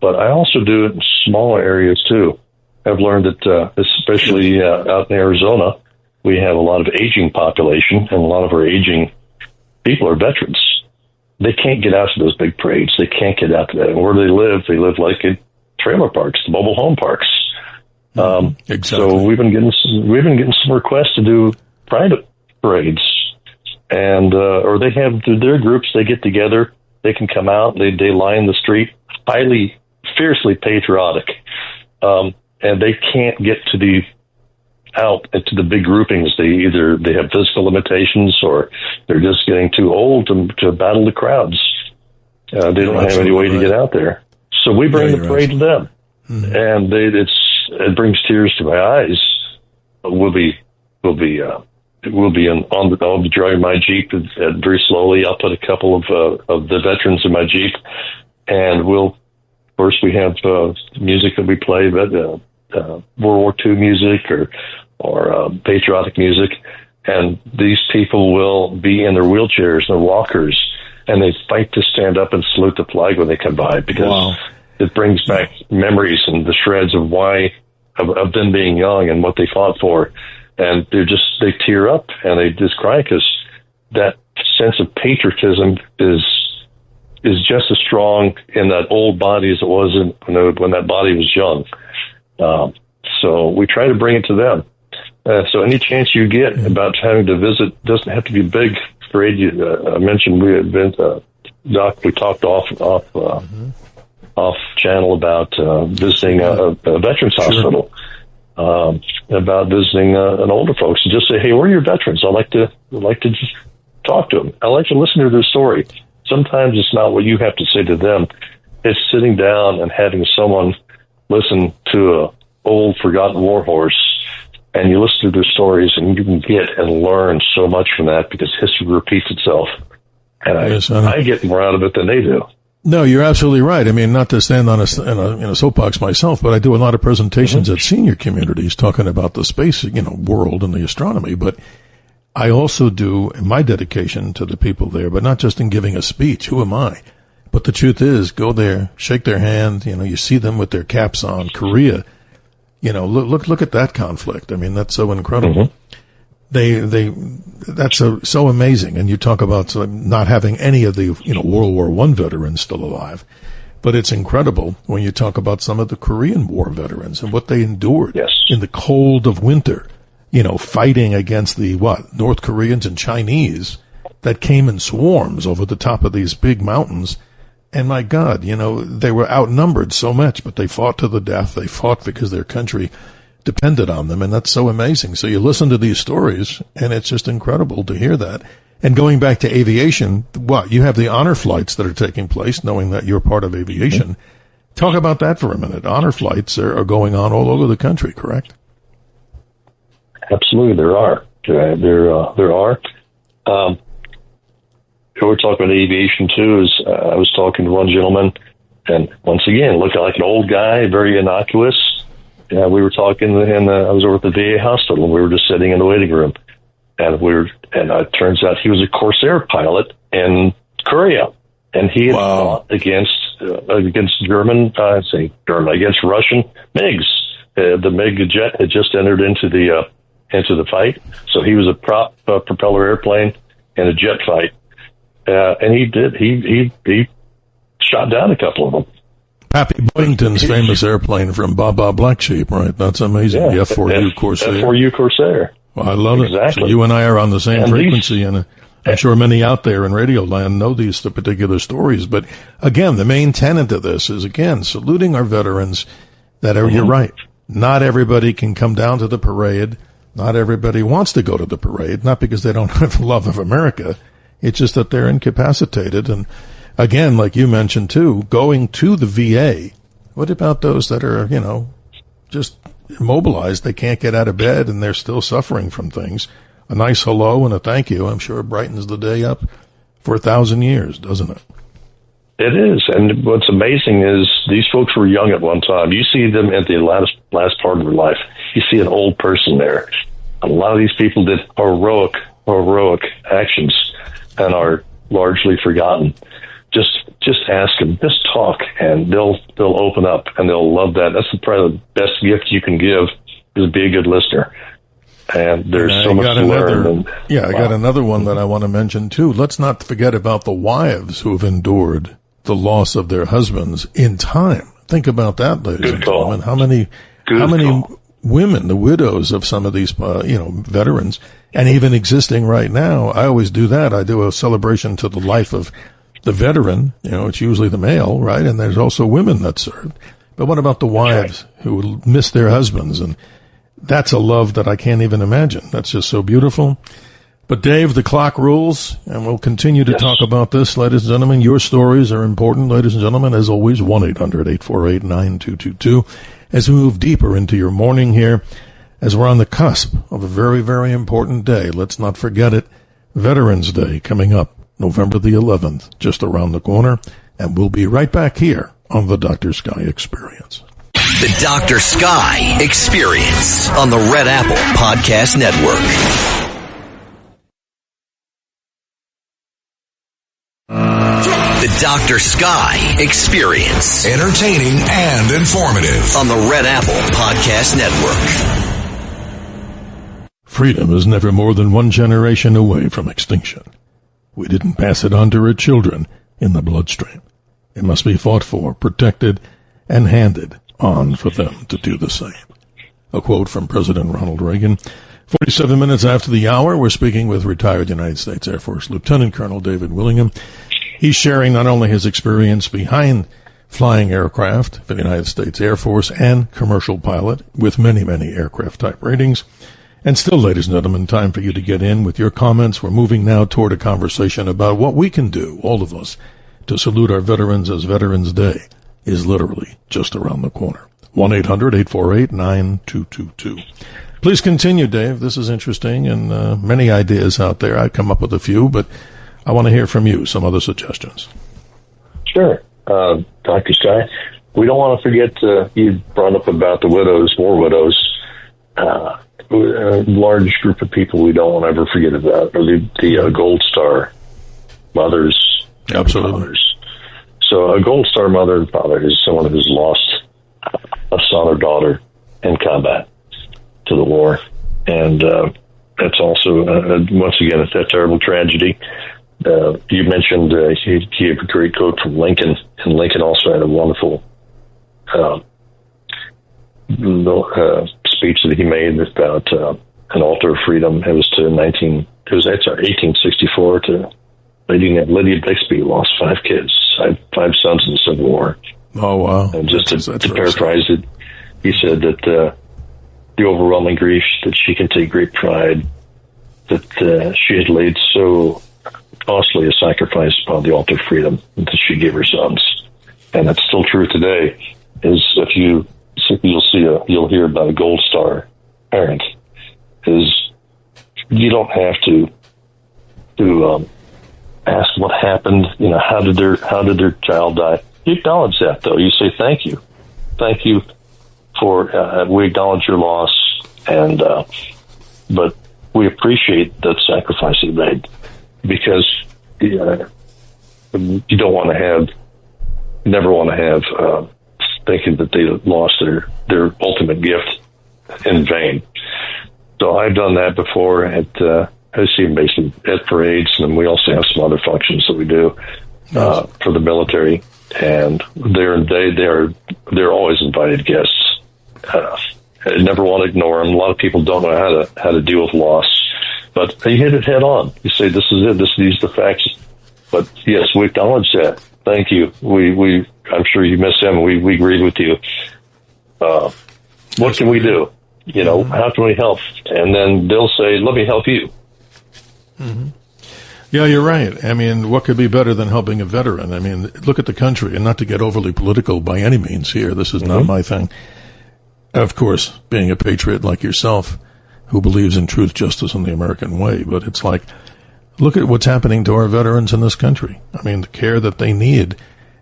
But I also do it in smaller areas too. I've learned that, especially out in Arizona, we have a lot of aging population, and a lot of our aging people are veterans. They can't get out to those big parades. They can't get out to that. And where they live like in trailer parks, the mobile home parks. Exactly. So we've been getting some requests to do private parades, and or they have their groups. They get together. They can come out. They line the street, fiercely patriotic, and they can't get out into the big groupings. They have physical limitations, or they're just getting too old to battle the crowds. They don't have any way to get out there. So we bring the parade to them, and it brings tears to my eyes. We'll be I'll be driving my Jeep very slowly. I'll put a couple of the veterans in my Jeep, and first we have music that we play, World War II music or patriotic music, and these people will be in their wheelchairs and their walkers, and they fight to stand up and salute the flag when they come by, because it brings back memories and the shreds of of them being young and what they fought for. And they tear up and they just cry, because that sense of patriotism is just as strong in that old body as it was when that body was young. So we try to bring it to them. So any chance you get about having to visit, doesn't have to be big parade. I mentioned we had been, Doc, we talked off channel about visiting a veterans hospital, about visiting an older folks, and just say, hey, where are your veterans? I'd like to just talk to them. I like to listen to their story. Sometimes it's not what you have to say to them. It's sitting down and having someone listen to a old forgotten war horse, and you listen to their stories, and you can get and learn so much from that, because history repeats itself. And I get more out of it than they do. No, you're absolutely right. I mean, not to stand on a soapbox myself, but I do a lot of presentations at senior communities talking about the space, world and the astronomy. But I also do my dedication to the people there, but not just in giving a speech. Who am I? But the truth is, go there, shake their hand. You see them with their caps on. Korea, Look at that conflict. I mean, that's so incredible. That's so amazing. And you talk about not having any of the, World War I veterans still alive. But it's incredible when you talk about some of the Korean War veterans and what they endured in the cold of winter, fighting against the North Koreans and Chinese that came in swarms over the top of these big mountains. And my God, they were outnumbered so much, but they fought to the death. They fought because their country depended on them. And that's so amazing. So you listen to these stories and it's just incredible to hear that. And going back to aviation, you have the honor flights that are taking place, knowing that you're part of aviation. Talk about that for a minute. Honor flights are going on all over the country, correct? Absolutely, there are. There are. We're talking about aviation too. I was talking to one gentleman, and once again, looking like an old guy, very innocuous. We were talking, and I was over at the VA hospital, and we were just sitting in the waiting room. And it turns out he was a Corsair pilot in Korea, and he had fought against against Russian MiGs. The MiG jet had just entered into the fight, so he was a prop propeller airplane in a jet fight, and he shot down a couple of them. Pappy Boyington's famous airplane from Baba Black Sheep, right? That's amazing. The F-4U Corsair. F-4U Corsair. Well, I love it. So you and I are on the same frequency, and I'm sure many out there in Radio Land know the particular stories. But again, the main tenet of this is, again, saluting our veterans that are, you're right, not everybody can come down to the parade. Not everybody wants to go to the parade, not because they don't have the love of America. It's just that they're incapacitated. And again, like you mentioned too, going to the VA, what about those that are, just immobilized? They can't get out of bed and they're still suffering from things. A nice hello and a thank you, I'm sure, brightens the day up for 1,000 years, doesn't it? It is. And what's amazing is these folks were young at one time. You see them at the last part of their life. You see an old person there. A lot of these people did heroic actions and are largely forgotten. Just ask them, just talk, and they'll open up and they'll love that. That's probably the best gift you can give, is be a good listener. And there's so much to learn. I got another one that I want to mention too. Let's not forget about the wives who have endured the loss of their husbands in time. Think about that, ladies and gentlemen. How many women, the widows of some of these, veterans, and even existing right now. I always do that. I do a celebration to the life of the veteran. It's usually the male, right? And there's also women that served. But what about the wives who miss their husbands? And that's a love that I can't even imagine. That's just so beautiful. But Dave, the clock rules, and we'll continue to talk about this, ladies and gentlemen. Your stories are important, ladies and gentlemen. As always, 1-800-848-9222. As we move deeper into your morning here, as we're on the cusp of a very, very important day, let's not forget it. Veterans Day coming up, November the 11th, just around the corner. And we'll be right back here on the Dr. Sky Experience. The Dr. Sky Experience on the Red Apple Podcast Network. The Dr. Sky Experience. Entertaining and informative. On the Red Apple Podcast Network. Freedom is never more than one generation away from extinction. We didn't pass it on to our children in the bloodstream. It must be fought for, protected, and handed on for them to do the same. A quote from President Ronald Reagan. 47 minutes after the hour, we're speaking with retired United States Air Force Lieutenant Colonel David Willingham. He's sharing not only his experience behind flying aircraft for the United States Air Force and commercial pilot with many, many aircraft type ratings. And still, ladies and gentlemen, time for you to get in with your comments. We're moving now toward a conversation about what we can do, all of us, to salute our veterans, as Veterans Day is literally just around the corner. 1-800-848-9222. Please continue, Dave. This is interesting, and many ideas out there. I come up with a few, but I want to hear from you, some other suggestions. Sure. Dr. Sky, we don't want to forget, you brought up about the widows, war widows. A large group of people we don't want to ever forget about are the Gold Star mothers. Absolutely. Fathers. So a Gold Star mother and father is someone who's lost a son or daughter in combat to the war. And that's also, once again, it's that terrible tragedy. You mentioned he gave a great quote from Lincoln, and Lincoln also had a wonderful speech that he made about an altar of freedom. It was 1864 to Lydia Bixby, who lost 5 kids, 5 sons in the Civil War. Oh, wow. And just to paraphrase it, he said that the overwhelming grief that she can take great pride that she had laid so costly a sacrifice upon the altar of freedom that she gave her sons. And that's still true today, is if you'll hear about a Gold Star parent, is you don't have to ask what happened, how did their child die. You acknowledge that, though. You say thank you for we acknowledge your loss, and but we appreciate that sacrifice you made, because you never want to have thinking that they lost their ultimate gift in vain. So I've done that before at I see them basically at parades, and we also have some other functions that we do for the military, and they're always invited guests. I never want to ignore them. A lot of people don't know how to deal with loss, but you hit it head on. You say, "This is it. These are the facts." But yes, we acknowledge that. Thank you. I'm sure you miss him. We agreed with you. What can we do? How can we help? And then they'll say, "Let me help you." Mm-hmm. Yeah, you're right. I mean, what could be better than helping a veteran? I mean, look at the country, and not to get overly political by any means here. This is not my thing. Of course, being a patriot like yourself who believes in truth, justice, and the American way. But it's like, look at what's happening to our veterans in this country. I mean, the care that they need.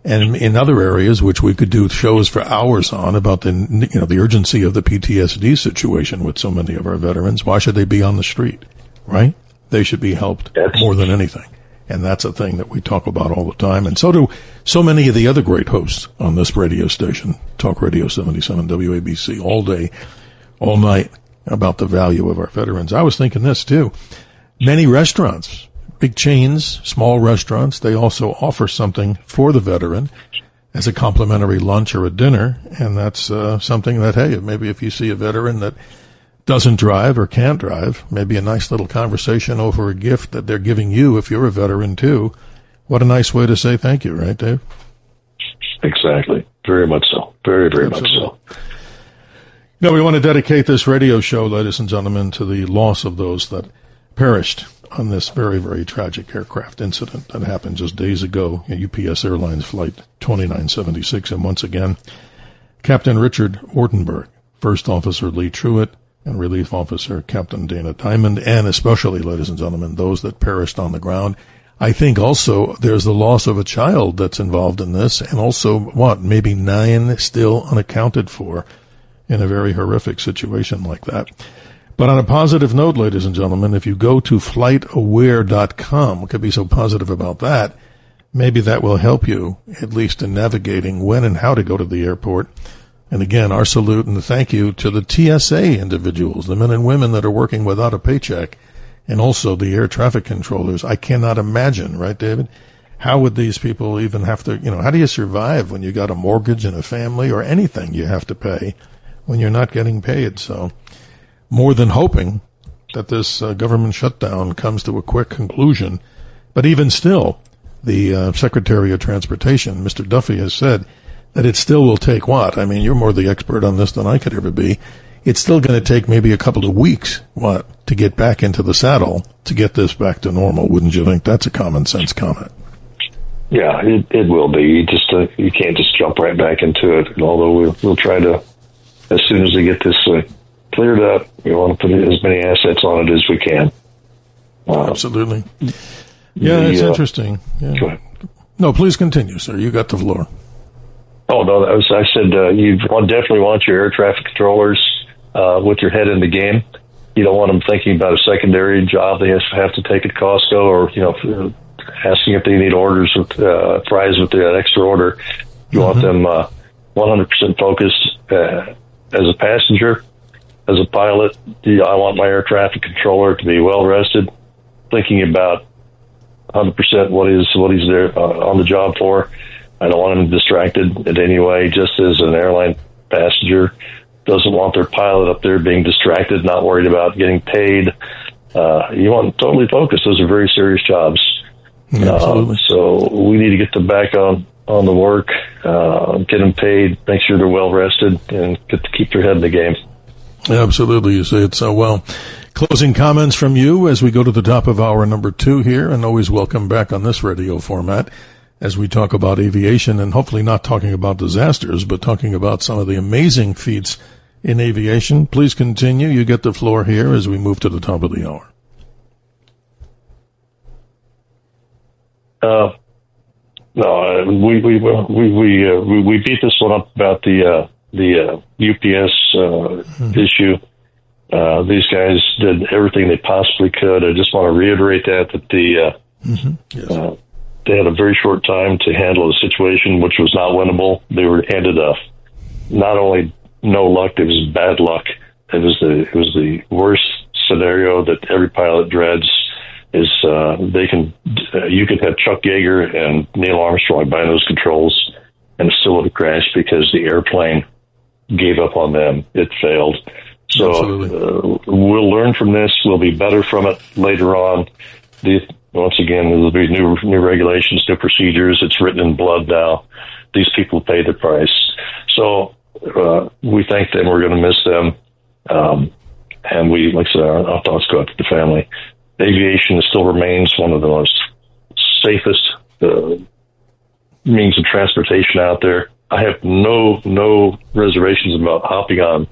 And in other areas, which we could do shows for hours on about the urgency of the PTSD situation with so many of our veterans. Why should they be on the street, right? They should be helped more than anything. And that's a thing that we talk about all the time. And so do so many of the other great hosts on this radio station, Talk Radio 77 WABC, all day, all night, about the value of our veterans. I was thinking this, too. Many restaurants, big chains, small restaurants, they also offer something for the veteran as a complimentary lunch or a dinner. And that's something that, hey, maybe if you see a veteran that doesn't drive or can't drive, maybe a nice little conversation over a gift that they're giving you if you're a veteran too. What a nice way to say thank you, right, Dave? Exactly. Very much so. Very, very much so. Now, we want to dedicate this radio show, ladies and gentlemen, to the loss of those that perished on this very, very tragic aircraft incident that happened just days ago at UPS Airlines Flight 2976. And once again, Captain Richard Ortenberg, First Officer Lee Truitt, and Relief Officer Captain Dana Diamond, and especially, ladies and gentlemen, those that perished on the ground. I think also there's the loss of a child that's involved in this, and also, maybe 9 still unaccounted for in a very horrific situation like that. But on a positive note, ladies and gentlemen, if you go to FlightAware.com, what could be so positive about that? Maybe that will help you, at least in navigating when and how to go to the airport. And again, our salute and thank you to the TSA individuals, the men and women that are working without a paycheck, and also the air traffic controllers. I cannot imagine, right, David? How would these people even have to, how do you survive when you got a mortgage and a family or anything you have to pay when you're not getting paid? So more than hoping that this government shutdown comes to a quick conclusion. But even still, the Secretary of Transportation, Mr. Duffy, has said that it still will take I mean, you're more the expert on this than I could ever be. It's still going to take maybe a couple of weeks, to get back into the saddle, to get this back to normal. Wouldn't you think? That's a common sense comment. Yeah, it will be. You can't just jump right back into it. And although we'll try to, as soon as we get this cleared up, we want to put as many assets on it as we can. Absolutely. Yeah, it's interesting. Yeah. Go ahead. No, please continue, sir. You got the floor. Oh, no, I said you definitely want your air traffic controllers with your head in the game. You don't want them thinking about a secondary job they have to take at Costco, or, asking if they need orders with fries with that extra order. You want them 100% focused as a passenger, as a pilot, I want my air traffic controller to be well rested, thinking about 100% what he's there on the job for. I don't want him distracted in any way, just as an airline passenger doesn't want their pilot up there being distracted, not worried about getting paid. You want to totally focus. Those are very serious jobs. Absolutely. So we need to get them back on the work, get them paid, make sure they're well rested, and get to keep their head in the game. Absolutely. You say it so well. Closing comments from you as we go to the top of hour number 2 here, and always welcome back on this radio format as we talk about aviation, and hopefully not talking about disasters, but talking about some of the amazing feats in aviation. Please continue. You get the floor here as we move to the top of the hour. No, we beat this one up about the UPS issue. These guys did everything they possibly could. I just want to reiterate that they had a very short time to handle the situation, which was not winnable. They were handed not only no luck, it was bad luck. It was the worst scenario that every pilot dreads. Is you could have Chuck Yeager and Neil Armstrong behind those controls, and it still would have crashed because the airplane gave up on them. It failed. So we'll learn from this. We'll be better from it later on. Once again, there'll be new regulations, new procedures. It's written in blood now. These people pay the price. So we thank them. We're going to miss them. And we, like I said, our thoughts go out to the family. Aviation still remains one of the most safest means of transportation out there. I have no reservations about hopping on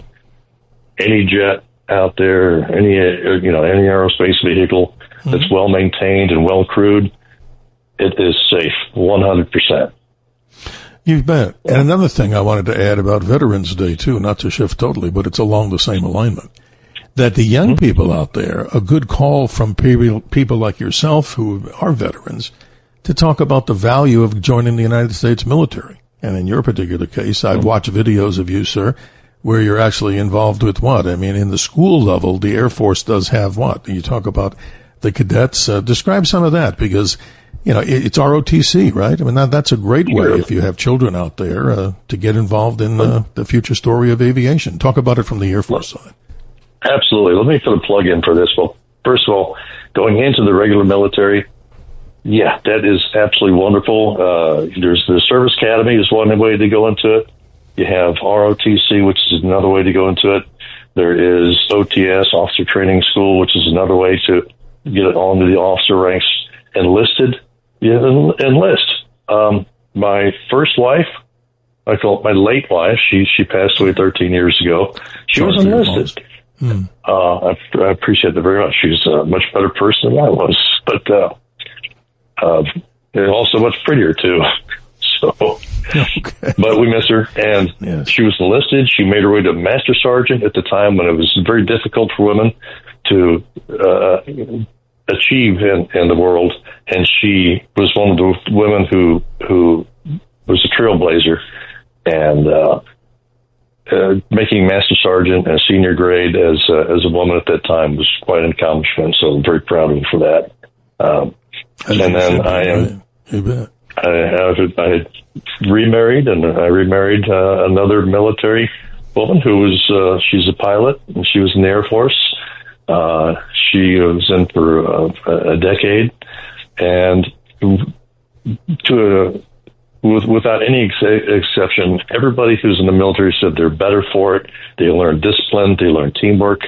any jet out there, any aerospace vehicle that's well maintained and well crewed. It is safe, 100%. You bet. And another thing I wanted to add about Veterans Day too, not to shift totally, but it's along the same alignment. That the young people out there, a good call from people like yourself who are veterans to talk about the value of joining the United States military. And in your particular case, I've watched videos of you, sir, where you're actually involved with what? I mean, in the school level, the Air Force does have what? You talk about the cadets. Describe some of that because, it's ROTC, right? I mean, that's a great way if you have children out there to get involved in the future story of aviation. Talk about it from the Air Force side. Absolutely. Let me put a plug in for this. Well, first of all, going into the regular military, that is absolutely wonderful. There's the Service Academy is one way to go into it. You have ROTC, which is another way to go into it. There is OTS, Officer Training School, which is another way to get it onto the officer ranks. Enlisted, enlist. My first wife, I call it my late wife. She passed away 13 years ago. She was enlisted. I appreciate that very much. She's a much better person than I was, but also much prettier too. So, but we miss her, and she was enlisted. She made her way to Master Sergeant at the time when it was very difficult for women to achieve in the world, and she was one of the women who was a trailblazer, and making Master Sergeant and senior grade as a woman at that time was quite an accomplishment. So I'm very proud of her for that. And then I had remarried, and I remarried another military woman who was she's a pilot, and she was in the Air Force. She was in for a decade, and without any exception, everybody who's in the military said they're better for it. They learn discipline. They learn teamwork.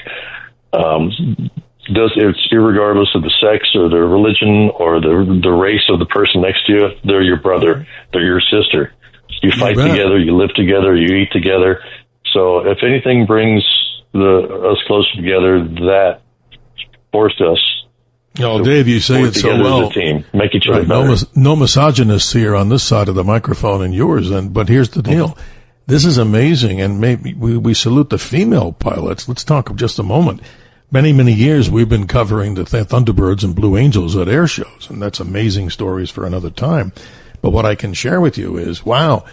It's irregardless of the sex or the religion or the race of the person next to you. They're your brother. They're your sister. You fight together. You live together. You eat together. So if anything brings us closer together, that forced us. Dave, you say it so well. As a team, make each other better. No misogynists here on this side of the microphone and yours. But here's the deal. This is amazing, and maybe we salute the female pilots. Let's talk just a moment. Many, many years we've been covering the Thunderbirds and Blue Angels at air shows, and that's amazing stories for another time. But what I can share with you is, wow,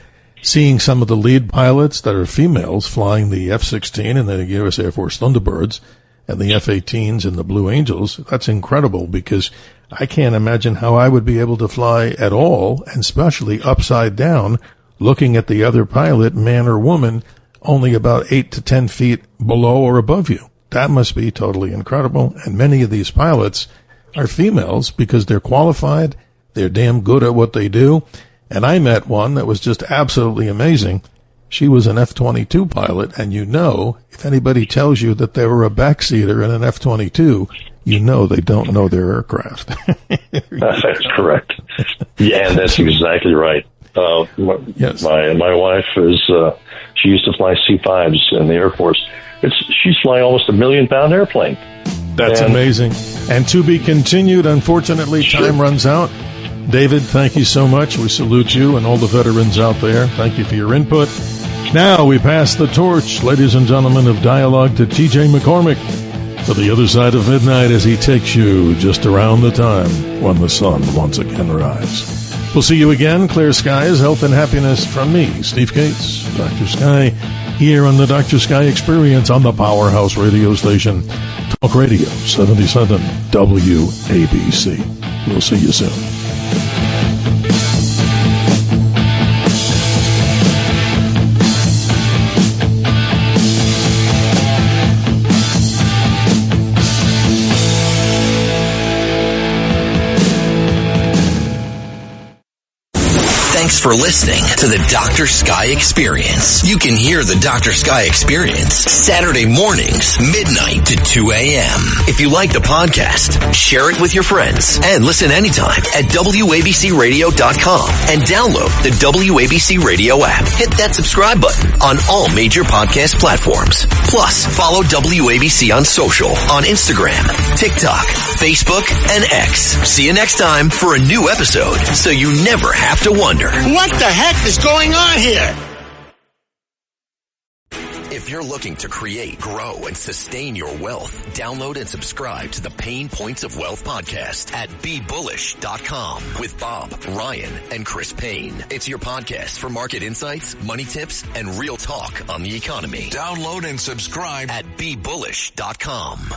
seeing some of the lead pilots that are females flying the F-16 and the U.S. Air Force Thunderbirds and the F-18s and the Blue Angels, that's incredible because I can't imagine how I would be able to fly at all, and especially upside down, looking at the other pilot, man or woman, only about 8 to 10 feet below or above you. That must be totally incredible. And many of these pilots are females because they're qualified. They're damn good at what they do. And I met one that was just absolutely amazing. She was an F-22 pilot, and if anybody tells you that they were a backseater in an F-22, they don't know their aircraft. That's correct. Yeah, and that's exactly right. Yes. My wife she used to fly C-5s in the Air Force. She's flying almost $1 million airplane. That's amazing. And to be continued, unfortunately, time runs out. David, thank you so much. We salute you and all the veterans out there. Thank you for your input. Now we pass the torch, ladies and gentlemen of Dialogue, to TJ McCormick for the other side of midnight as he takes you just around the time when the sun once again rises. We'll see you again. Clear skies, health and happiness from me, Steve Cates, Dr. Sky, here on the Dr. Sky Experience on the Powerhouse radio station, Talk Radio 77 WABC. We'll see you soon. Thanks for listening to the Dr. Sky Experience. You can hear the Dr. Sky Experience Saturday mornings, midnight to 2 a.m. If you like the podcast, share it with your friends and listen anytime at WABCRadio.com and download the WABC Radio app. Hit that subscribe button on all major podcast platforms. Plus, follow WABC on social on Instagram, TikTok, Facebook, and X. See you next time for a new episode so you never have to wonder, what the heck is going on here? If you're looking to create, grow, and sustain your wealth, download and subscribe to the Pain Points of Wealth podcast at BeBullish.com with Bob, Ryan, and Chris Payne. It's your podcast for market insights, money tips, and real talk on the economy. Download and subscribe at BeBullish.com.